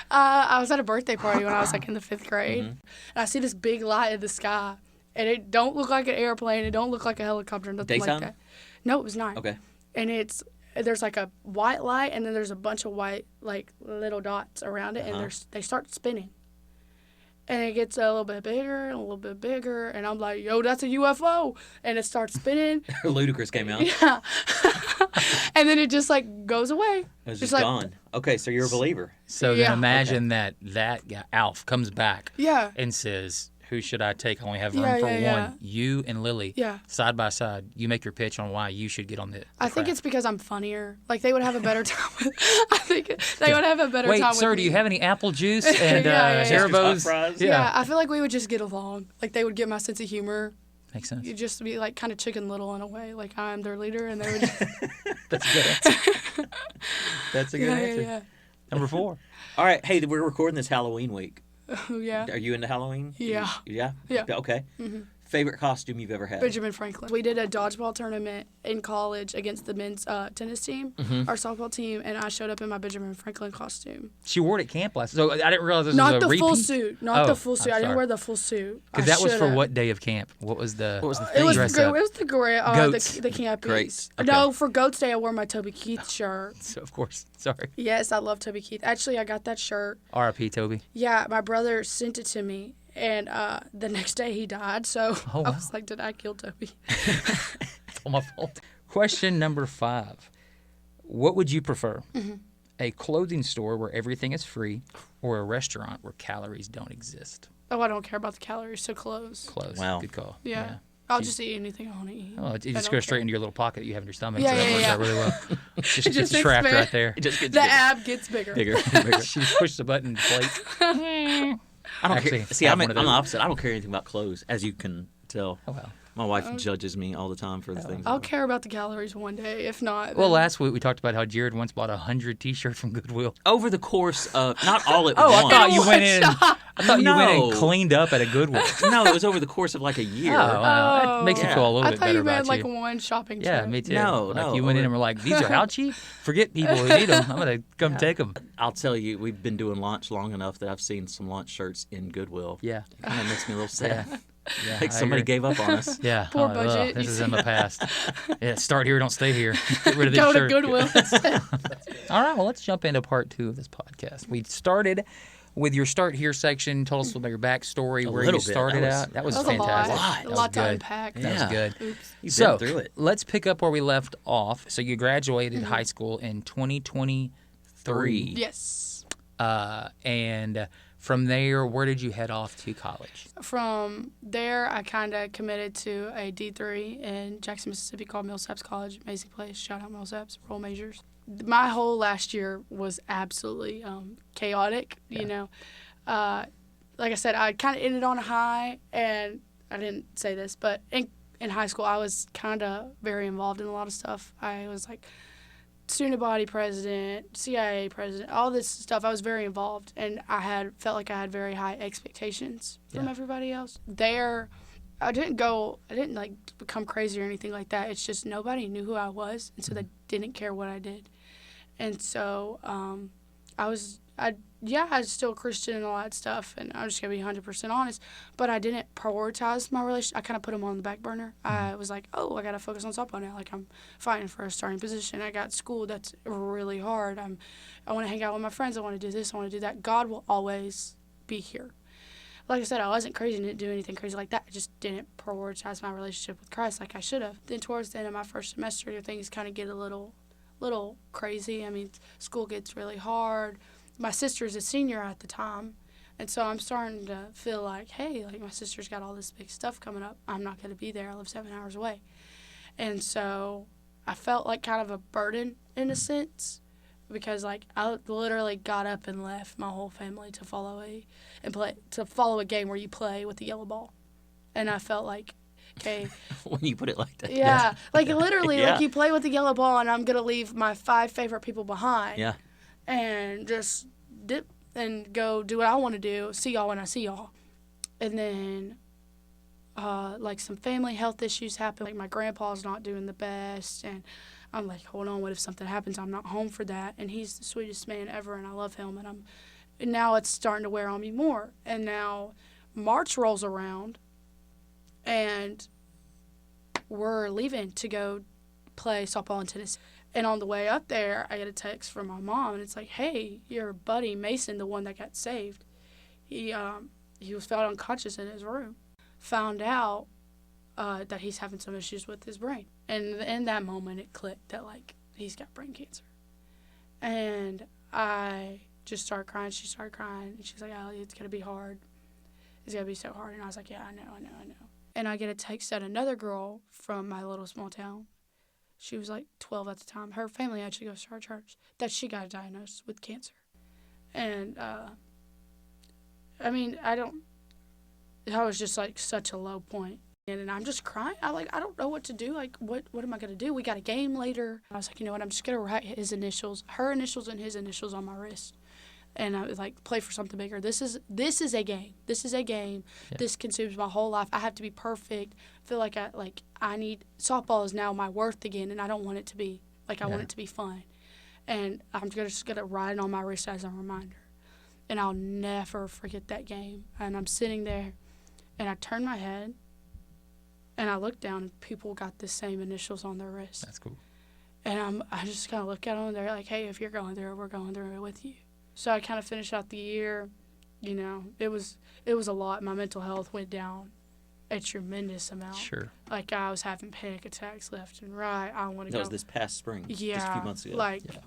I was at a birthday party when I was like in the 5th grade, and I see this big light in the sky, and it don't look like an airplane, it don't look like a helicopter, nothing Daytime? like that. No, it was night. Okay. And there's like a white light, and then there's a bunch of white like little dots around it, and they start spinning. And it gets a little bit bigger and a little bit bigger, and I'm like, yo, that's a UFO. And it starts spinning. Ludacris came out. Yeah. And then it just like goes away. It was just like, gone. Okay, so you're a believer. So then imagine that Alf comes back Yeah. and says, who should I take? I only have room Yeah, for yeah, one. yeah. You and Lily, side by side. You make your pitch on why you should get on the I think it's because I'm funnier. Like, they would have a better time with I think they would have a better time Wait, with sir, me. do you have any apple juice and Yeah. Haribo's? Fries? Yeah, I feel like we would just get along. Like, they would get my sense of humor. Makes sense. You'd just be, like, kind of Chicken Little in a way. Like, I'm their leader, and they would just... That's a good answer. That's a good answer. Yeah. Number 4. All right. Hey, we're recording this Halloween week. Yeah. Are you into Halloween? Yeah. Yeah? Yeah. Okay. Mm-hmm. Favorite costume you've ever had? Benjamin Franklin. We did a dodgeball tournament in college against the men's tennis team, our softball team, and I showed up in my Benjamin Franklin costume. She wore it at camp last. So I didn't realize this Not was a the repeat. full suit. Not the full suit. I'm I didn't sorry. wear the full suit. Because that was for what day of camp? What was the It thing? was Dress the up? Goats. The campies. Great. Okay. No, for Goats Day I wore my Toby Keith shirt. So, of course. Sorry. Yes, I love Toby Keith. Actually, I got that shirt. R.I.P. Toby. Yeah, my brother sent it to me, and the next day he died. So Oh, I wow. was like, did I kill Toby? It's all my fault. Question number 5. What would you prefer? Mm-hmm. A clothing store where everything is free or a restaurant where calories don't exist? Oh, I don't care about the calories, so close. Close. Wow. Good call. Yeah. I'll just eat anything I want to eat. Oh, it I just don't goes straight care. into your little pocket that you have in your stomach. Yeah, so that yeah, works yeah. out really well. Just Just gets trapped expand. right there. It just gets The bigger. ab gets bigger. Bigger. She just pushed the button and plates. I don't Actually, care. See, have I'm one the of those. opposite. I don't care anything about clothes, as you can tell. Oh, well. My wife judges me all the time for the things. I'll care about the calories one day. If not, Well, then- last week we talked about how Jared once bought 100 T-shirts from Goodwill. Over the course of, not all at Oh, once. I thought you went in. I thought you went in No. and cleaned up at a Goodwill. No, it was over the course of like a year. Oh, well, that makes me Yeah. feel a little I bit thought better you meant about like you. one shopping Yeah, trip. me too. No, like no, you went in over- and were like, "These are how cheap? Forget people who need them. I'm gonna come take them." I'll tell you, we've been doing lunch long enough that I've seen some lunch shirts in Goodwill. Yeah, It kind of makes me a little sad. yeah. Like I somebody agree. gave up on us. Yeah. Poor ugh, budget. This You is in the past. Yeah. Start here, don't stay here. Get rid of this Go to shirt. Goodwill instead. All right. Well, let's jump into part 2 of this podcast. We started with your start here section. Told us about your backstory, A where you little bit. started That was- out. That was That was fantastic. a lot. That A was lot to good. unpack. That was Yeah. good. Oops. You've So been through it. let's pick up where we left off. So you graduated Mm-hmm. high school in 2023. Yes. And from there, where did you head off to college? From there, I kind of committed to a D3 in Jackson, Mississippi called Millsaps College. Amazing place. Shout out Millsaps. Roll majors. My whole last year was absolutely chaotic, you know. Like I said, I kind of ended on a high, and I didn't say this, but in high school, I was kind of very involved in a lot of stuff. I was like student body president, CIA president, all this stuff. I was very involved, and I felt like I had very high expectations from Yeah. everybody else. There, I didn't like become crazy or anything like that. It's just nobody knew who I was, and so they didn't care what I did. And so I was still a Christian and all that stuff, and I'm just going to be 100% honest, but I didn't prioritize my relationship. I kind of put them on the back burner. I was like, oh, I got to focus on softball now. Like, I'm fighting for a starting position. I got school that's really hard. I want to hang out with my friends. I want to do this. I want to do that. God will always be here. Like I said, I wasn't crazy and didn't do anything crazy like that. I just didn't prioritize my relationship with Christ like I should have. Then towards the end of my first semester, things kind of get a little crazy. I mean, school gets really hard. My sister's a senior at the time, and so I'm starting to feel like, hey, like my sister's got all this big stuff coming up. I'm not going to be there. I live 7 hours away. And so I felt like kind of a burden in a sense, because like I literally got up and left my whole family to follow a game where you play with the yellow ball. And I felt like, okay, When you put it like that. yeah, like literally, Yeah. like you play with the yellow ball, and I'm gonna leave my 5 favorite people behind, Yeah. and just dip and go do what I want to do. See y'all when I see y'all, and then like some family health issues happen. Like my grandpa's not doing the best, and I'm like, hold on, what if something happens? I'm not home for that. And he's the sweetest man ever, and I love him. And now it's starting to wear on me more. And now March rolls around, and we're leaving to go play softball in Tennessee. And on the way up there, I get a text from my mom, and it's like, hey, your buddy Mason, the one that got saved, he was found unconscious in his room. Found out that he's having some issues with his brain. And in that moment, it clicked that, like, he's got brain cancer. And I just started crying. She started crying. And she's like, Allie, it's going to be hard. It's going to be so hard. And I was like, yeah, I know. And I get a text that another girl from my little small town, she was like 12 at the time. Her family actually goes to our church, that she got diagnosed with cancer. And, I was just like such a low point. And I'm just crying. I don't know what to do. Like, what am I going to do? We got a game later. I was like, you know what? I'm just going to write his initials, her initials and his initials on my wrist. And I was like, play for something bigger. This is a game. This is a game. Yeah. This consumes my whole life. I have to be perfect. I feel like I need, softball is now my worth again, and I don't want it to be. Like, I want it to be fun. And I'm just going to write it on my wrist as a reminder. And I'll never forget that game. And I'm sitting there, and I turn my head, and I look down, and people got the same initials on their wrist. That's cool. And I just kind of look at them, and they're like, hey, if you're going through it, we're going through it with you. So I kind of finished out the year. You know, it was a lot. My mental health went down a tremendous amount. Sure. Like, I was having panic attacks left and right. I want to go. That was this past spring. Yeah. Just a few months ago.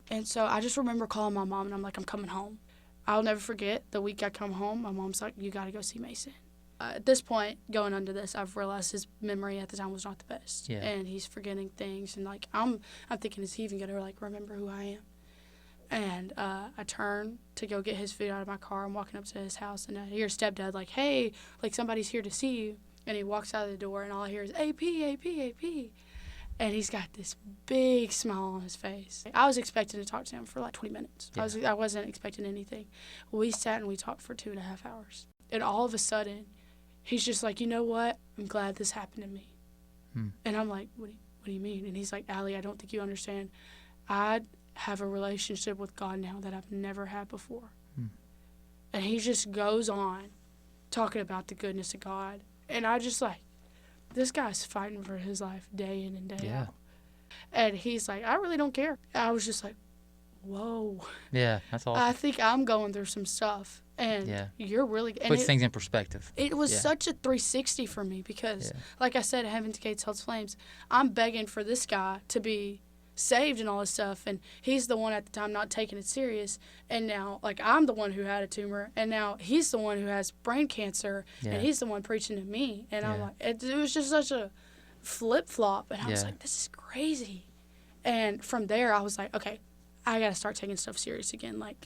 And so I just remember calling my mom, and I'm like, I'm coming home. I'll never forget the week I come home, my mom's like, you got to go see Mason. At this point, going under this, I've realized his memory at the time was not the best. Yeah. And he's forgetting things. And, like, I'm thinking, is he even going to, like, remember who I am? And I turn to go get his food out of my car. I'm walking up to his house, and I hear stepdad, like, hey, like, somebody's here to see you. And he walks out of the door, and all I hear is, AP, AP, AP. And he's got this big smile on his face. I was expecting to talk to him for, like, 20 minutes. Yeah. I wasn't expecting anything. We sat and we talked for 2.5 hours. And all of a sudden, he's just like, you know what? I'm glad this happened to me. And I'm like, what do you mean? And he's like, Allie, I don't think you understand. I have a relationship with God now that I've never had before. And he just goes on talking about the goodness of God. And I just like, this guy's fighting for his life day in and day out. And he's like, I really don't care. I was just like, whoa. Yeah, that's awesome. I think I'm going through some stuff. And you're really... And puts things in perspective. It was such a 360 for me because, like I said, Heaven's Gates Holds Flames, I'm begging for this guy to be saved and all this stuff, and he's the one at the time not taking it serious, and now, like, I'm the one who had a tumor, and now he's the one who has brain cancer, and he's the one preaching to me, and I'm like, it was just such a flip-flop, and I was like, this is crazy. And from there, I was like, okay, I gotta start taking stuff serious again. Like,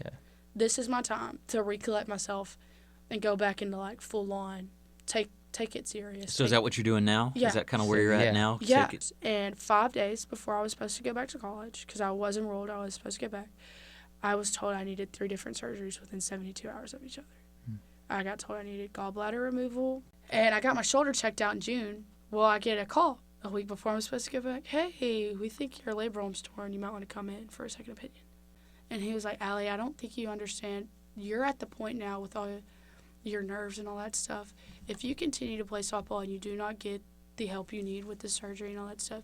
this is my time to recollect myself and go back into, like, full-on, take it serious. So is that what you're doing now? Yeah. Is that kind of where you're at now? Yeah. And 5 days before I was supposed to go back to college, because I was enrolled, I was supposed to get back, I was told I needed 3 different surgeries within 72 hours of each other. I got told I needed gallbladder removal, and I got my shoulder checked out in June. Well, I get a call a week before I'm supposed to go back. Hey, we think your labrum's torn. You might want to come in for a second opinion. And he was like, Allie, I don't think you understand. You're at the point now with all your nerves and all that stuff. If you continue to play softball and you do not get the help you need with the surgery and all that stuff,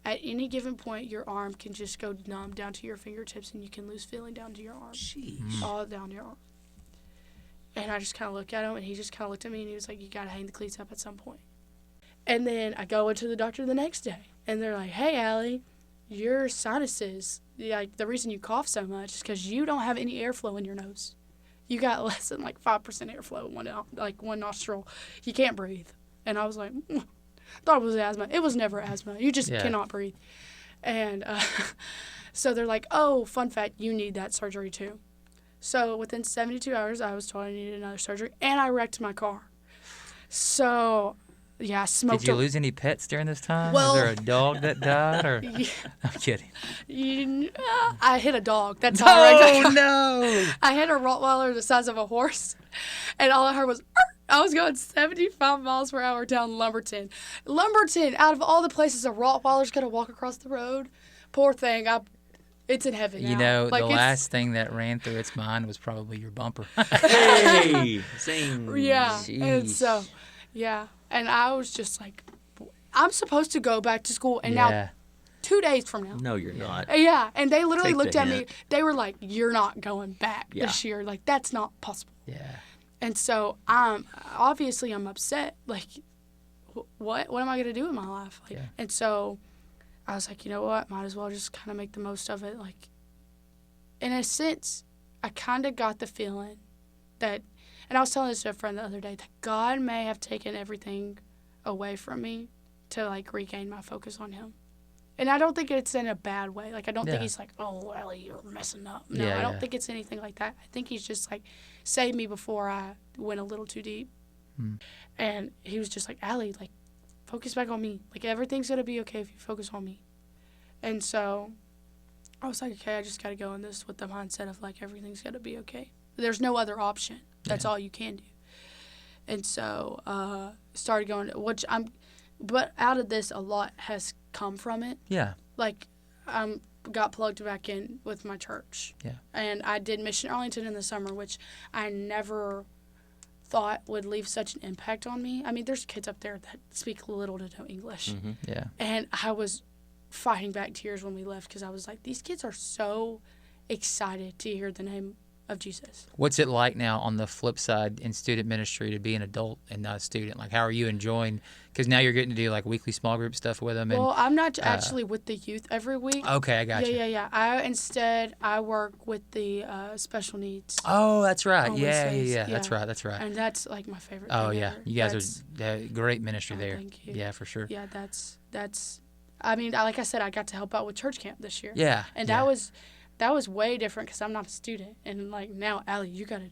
at any given point, your arm can just go numb down to your fingertips, and you can lose feeling down to your arm. Jeez. All down your arm. And I just kind of looked at him, and he just kind of looked at me, and he was like, you got to hang the cleats up at some point. And then I go into the doctor the next day, and they're like, hey, Allie, your sinuses, like, the reason you cough so much is because you don't have any airflow in your nose. You got less than, like, 5% airflow in one nostril. You can't breathe. And I was like, thought it was asthma. It was never asthma. You just cannot breathe. And so they're like, oh, fun fact, you need that surgery too. So within 72 hours, I was told I needed another surgery, and I wrecked my car. So, yeah, I smoked. Did you lose any pets during this time? Well, was there a dog that died? Or I'm kidding. I hit a dog. That's how I wrecked my car. No! I hit a Rottweiler the size of a horse, and all I heard was, "Arr!" I was going 75 miles per hour down Lumberton. Lumberton, out of all the places a Rottweiler's going to walk across the road, poor thing, it's in heaven now. You know, like, the last thing that ran through its mind was probably your bumper. Hey, sing. Yeah, Jeez. and so, yeah. And I was just like, I'm supposed to go back to school, and now 2 days from now. No, you're not. Yeah, and they literally Take the looked at me. hint. They were like, "You're not going back this year. Like, that's not possible." Yeah. And so I'm upset. Like, what am I gonna do in my life? Like, and so I was like, you know what? Might as well just kind of make the most of it. Like, in a sense, I kind of got the feeling that, and I was telling this to a friend the other day, that God may have taken everything away from me to like regain my focus on Him. And I don't think it's in a bad way. Like, I don't think He's like, oh, Allie, you're messing up. No, I don't think it's anything like that. I think He's just like, saved me before I went a little too deep. And He was just like, Allie, like, focus back on me. Like, everything's going to be okay if you focus on me. And so I was like, okay, I just got to go in this with the mindset of, like, everything's going to be okay. There's no other option. That's all you can do. And so started going, but out of this, a lot has come from it. Yeah. Like, got plugged back in with my church. Yeah. And I did Mission Arlington in the summer, which I never thought would leave such an impact on me. I mean, there's kids up there that speak little to no English. Mm-hmm. Yeah. And I was fighting back tears when we left because I was like, these kids are so excited to hear the name of Jesus. What's it like now on the flip side in student ministry to be an adult and not a student? Like, how are you enjoying? Because now you're getting to do like weekly small group stuff with them. And, well, I'm not actually with the youth every week. Okay, I got you. Yeah. I work with the special needs. Oh, that's right. on Yeah. Wednesdays. That's right. And that's like my favorite. Oh thing yeah, ever. you guys are great ministry there. Thank you. Yeah, for sure. Yeah, that's. I mean, like I said, I got to help out with church camp this year. Yeah. And that was way different because I'm not a student, and like now, Allie, you gotta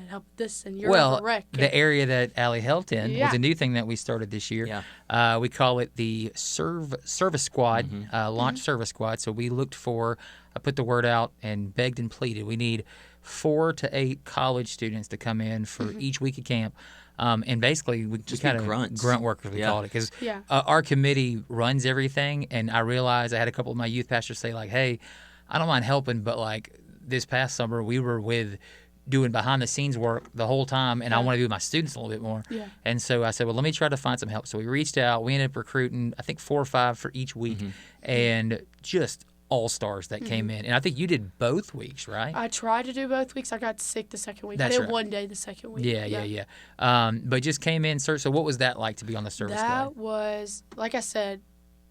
help with this, and you're a wreck. The area that Allie helped in was a new thing that we started this year. Yeah. We call it the Service Squad, Launch Service Squad. So we looked for, I put the word out and begged and pleaded. We need 4 to 8 college students to come in for each week of camp. And basically, we kind of grunt workers, we called it, because our committee runs everything. And I realized I had a couple of my youth pastors say, like, hey, I don't mind helping, but like this past summer, we were doing behind the scenes work the whole time, and I want to be with my students a little bit more. Yeah. And so I said, well, let me try to find some help. So we reached out. We ended up recruiting, I think, 4 or 5 for each week, and just all-stars that came in. And I think you did both weeks, right? I tried to do both weeks. I got sick the second week. I did one day the second week. Yeah. But just came in, so what was that like to be on the service squad? That was, like I said,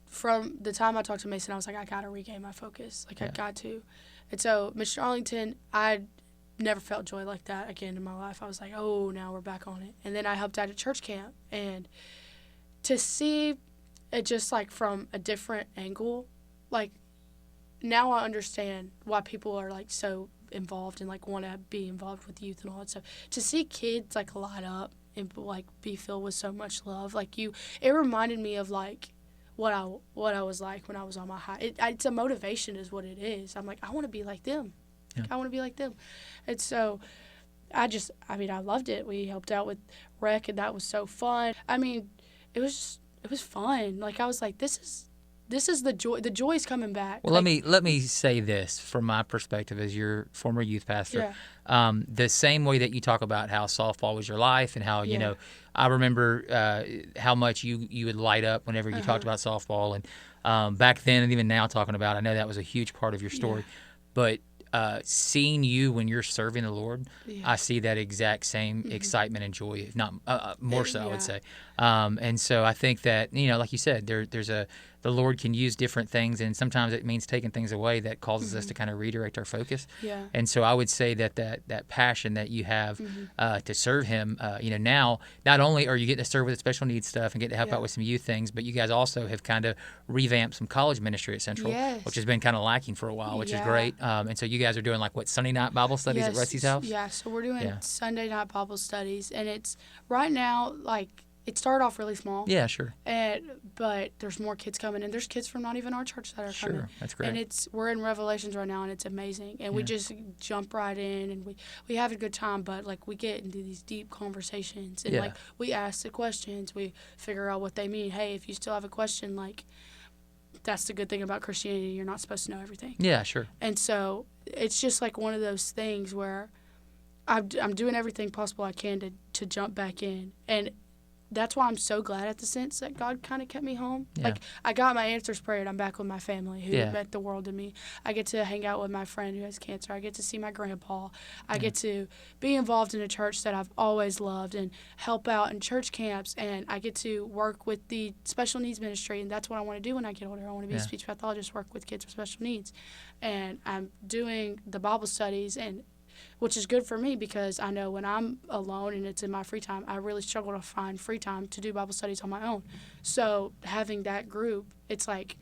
from the time I talked to Mason, I was like, I got to regain my focus. Like, I got to. And so, Mission Arlington, I never felt joy like that again in my life. I was like, oh, now we're back on it. And then I helped out at church camp. And to see it just, like, from a different angle, like, now I understand why people are, like, so involved and, like, want to be involved with youth and all that stuff. To see kids, like, light up and, like, be filled with so much love, like, it reminded me of, like, what I was like when I was on my high. It's a motivation is what it is. I'm like, I want to be like them. Yeah. I want to be like them. And so I loved it. We helped out with rec, and that was so fun. I mean, it was fun. Like, I was like, this is the joy. The joy is coming back. Well, like, let me say this from my perspective as your former youth pastor. The same way that you talk about how softball was your life and how, you know, I remember how much you would light up whenever you talked about softball. And back then and even now talking about, I know that was a huge part of your story. But seeing you when you're serving the Lord, I see that exact same excitement and joy, if not more so, I would say. And so I think that, you know, like you said, the Lord can use different things, and sometimes it means taking things away that causes us to kind of redirect our focus. Yeah. And so I would say that passion that you have to serve Him, you know, now not only are you getting to serve with the special needs stuff and get to help out with some youth things, but you guys also have kind of revamped some college ministry at Central, which has been kind of lacking for a while, which is great. And so you guys are doing like what, Sunday night Bible studies at Rusty's house? Yeah, so we're doing Sunday night Bible studies, and it's right now like it started off really small. Yeah, sure. But there's more kids coming, and there's kids from not even our church that are coming. Sure, that's great. And we're in Revelations right now, and it's amazing. And we just jump right in, and we have a good time. But like we get into these deep conversations, and like we ask the questions, we figure out what they mean. Hey, if you still have a question, like that's the good thing about Christianity. You're not supposed to know everything. Yeah, sure. And so it's just like one of those things where I'm doing everything possible I can to jump back in. And that's why I'm so glad at the sense that God kind of kept me home. Yeah. Like, I got my answers prayed. I'm back with my family who Yeah. meant the world to me. I get to hang out with my friend who has cancer. I get to see my grandpa. I get to be involved in a church that I've always loved and help out in church camps. And I get to work with the special needs ministry. And that's what I want to do when I get older. I want to be a speech pathologist, work with kids with special needs. And I'm doing the Bible studies, and which is good for me because I know when I'm alone and it's in my free time, I really struggle to find free time to do Bible studies on my own. So having that group, it's like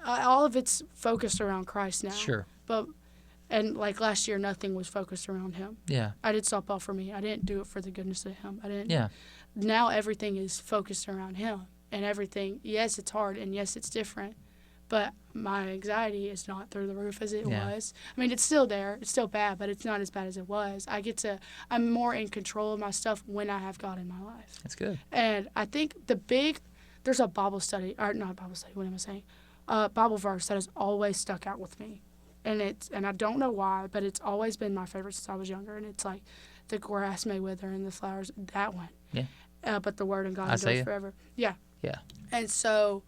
all of it's focused around Christ now. Sure. And like last year, nothing was focused around him. Yeah. I did softball for me. I didn't do it for the goodness of him. I didn't. Yeah. Now everything is focused around him, and everything. Yes, it's hard, and yes, it's different. But my anxiety is not through the roof as it was. I mean, it's still there. It's still bad, but it's not as bad as it was. I'm more in control of my stuff when I have God in my life. That's good. And I think there's a Bible study, or not Bible study, what am I saying? Bible verse that has always stuck out with me. And I don't know why, but it's always been my favorite since I was younger. And it's like, the grass may wither and the flowers, that one. Yeah. But the word of God endures forever. Yeah. Yeah. And so,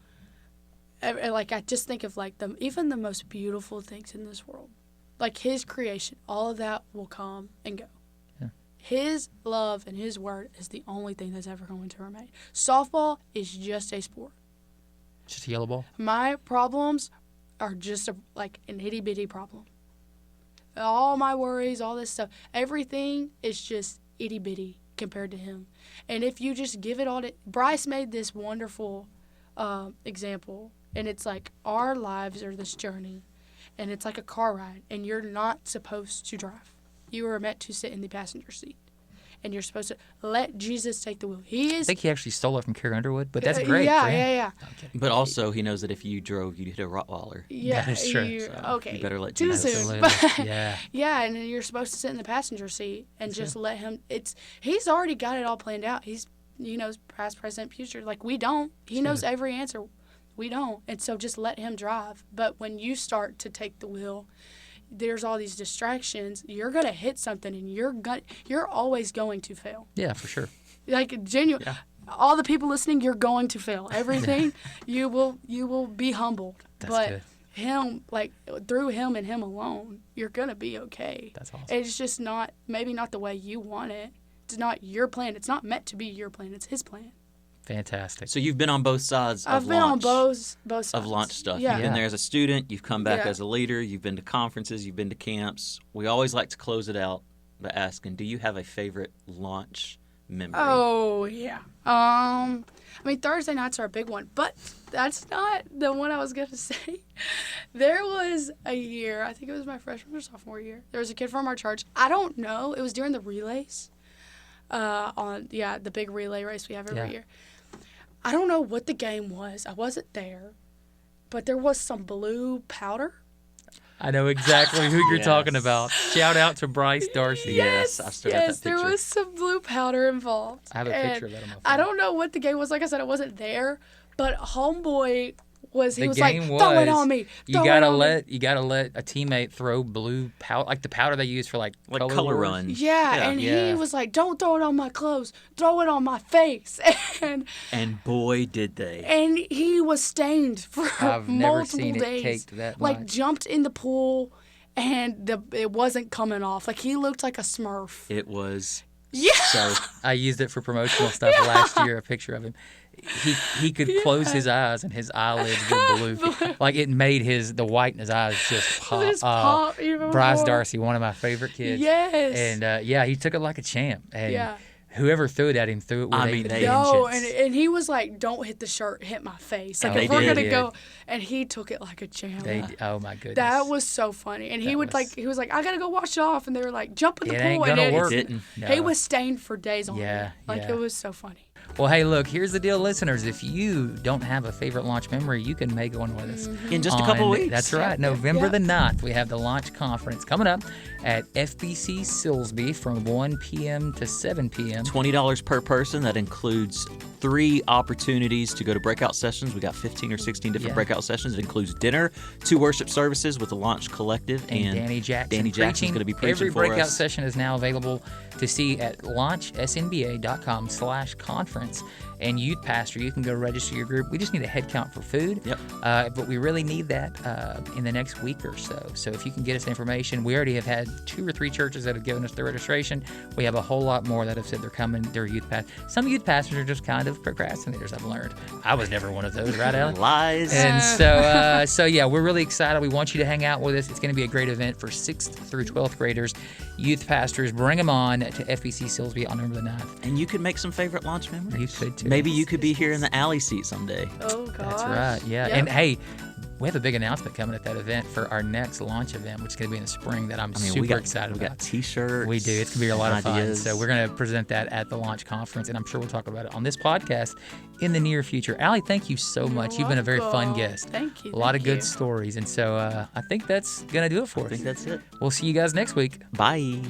like, I just think of, like, even the most beautiful things in this world. Like, his creation, all of that will come and go. Yeah. His love and his word is the only thing that's ever going to remain. Softball is just a sport. Just a yellow ball? My problems are just, like, an itty-bitty problem. All my worries, all this stuff, everything is just itty-bitty compared to him. And if you just give it all to... Bryce made this wonderful example. And it's like our lives are this journey, and it's like a car ride, and you're not supposed to drive. You are meant to sit in the passenger seat, and you're supposed to let Jesus take the wheel. I think he actually stole it from Carrie Underwood, but that's great. Yeah. Okay. But also, he knows that if you drove, you'd hit a Rottweiler. Yeah, that is true. You better let too Jesus. soon. Yeah. And then you're supposed to sit in the passenger seat and just let him. He's already got it all planned out. He knows past, present, future. Like we don't. He knows every answer. We don't. And so just let him drive. But when you start to take the wheel, there's all these distractions. You're going to hit something, and you're always going to fail. Yeah, for sure. Like, genuine. Yeah. All the people listening, you're going to fail. Everything, you will be humbled. That's but good. him, like, through him and him alone, you're going to be okay. That's awesome. It's just maybe not the way you want it. It's not your plan. It's not meant to be your plan. It's his plan. Fantastic. So you've been on both sides of launch. I've been on both sides. Of launch stuff. Yeah. You've been there as a student. You've come back Yeah. as a leader. You've been to conferences. You've been to camps. We always like to close it out by asking, do you have a favorite launch memory? Oh, yeah. I mean, Thursday nights are a big one, but that's not the one I was going to say. There was a year, I think it was my freshman or sophomore year, there was a kid from our church. I don't know. It was during the relays. The big relay race we have every year. I don't know what the game was. I wasn't there, but there was some blue powder. I know exactly who you're talking about. Shout out to Bryce Darcy. Yes, I still got that picture. There was some blue powder involved. I have a picture of that on my phone. I don't know what the game was. Like I said, I wasn't there, but homeboy was like, throw it on me. You gotta let a teammate throw blue powder, like the powder they use for like color run. Yeah, and he was like, "Don't throw it on my clothes. Throw it on my face." And boy, did they! And he was stained for I've never multiple seen days. it caked that like much. Jumped in the pool, and it wasn't coming off. Like he looked like a Smurf. It was. Yeah. So I used it for promotional stuff last year. A picture of him. He could close his eyes and his eyelids were blue. Like it made the white in his eyes just pop. Even Bryce more. Darcy, one of my favorite kids. Yes. And he took it like a champ. And whoever threw it at him threw it with they and he was like, "Don't hit the shirt, hit my face." Like if we're gonna go, and he took it like a champ. Oh my goodness. That was so funny. And he was like, "I gotta go wash it off," and they were like, "Jump in the pool," ain't gonna and work. Didn't. No. He was stained for days on it. Yeah. It was so funny. Well, hey, look, here's the deal, listeners. If you don't have a favorite launch memory, you can make one with us. In just a couple weeks. That's right. November the 9th, we have the launch conference coming up at FBC Silsbee from 1 p.m. to 7 p.m. $20 per person. That includes 3 opportunities to go to breakout sessions. We got 15 or 16 different breakout sessions. It includes dinner, 2 worship services with the Launch Collective, and Danny Jackson. Danny Jackson's going to be preaching Every for us. breakout session is now available to see at launchsnba.com/conference. And youth pastor, you can go register your group. We just need a head count for food, but we really need that in the next week or so. So if you can get us information, we already have had 2 or 3 churches that have given us their registration. We have a whole lot more that have said they're coming. They're youth pastors. Some youth pastors are just kind of procrastinators, I've learned. I was never one of those, right, Allie? Lies. And so yeah, we're really excited. We want you to hang out with us. It's going to be a great event for 6th through 12th graders, youth pastors. Bring them on to FBC Silsbee on November the 9th. And you could make some favorite launch memories. You could too. Maybe you could be here in the Alli seat someday. Oh, gosh. That's right, yeah. Yep. And hey, we have a big announcement coming at that event for our next launch event, which is going to be in the spring that I'm super excited we about. got T-shirts. We do. It's going to be a lot of fun. ideas. So we're going to present that at the launch conference, and I'm sure we'll talk about it on this podcast in the near future. Allie, thank you so much. You've been a very fun guest. Thank you. A lot of good stories. And so I think that's going to do it for us. I think that's it. We'll see you guys next week. Bye.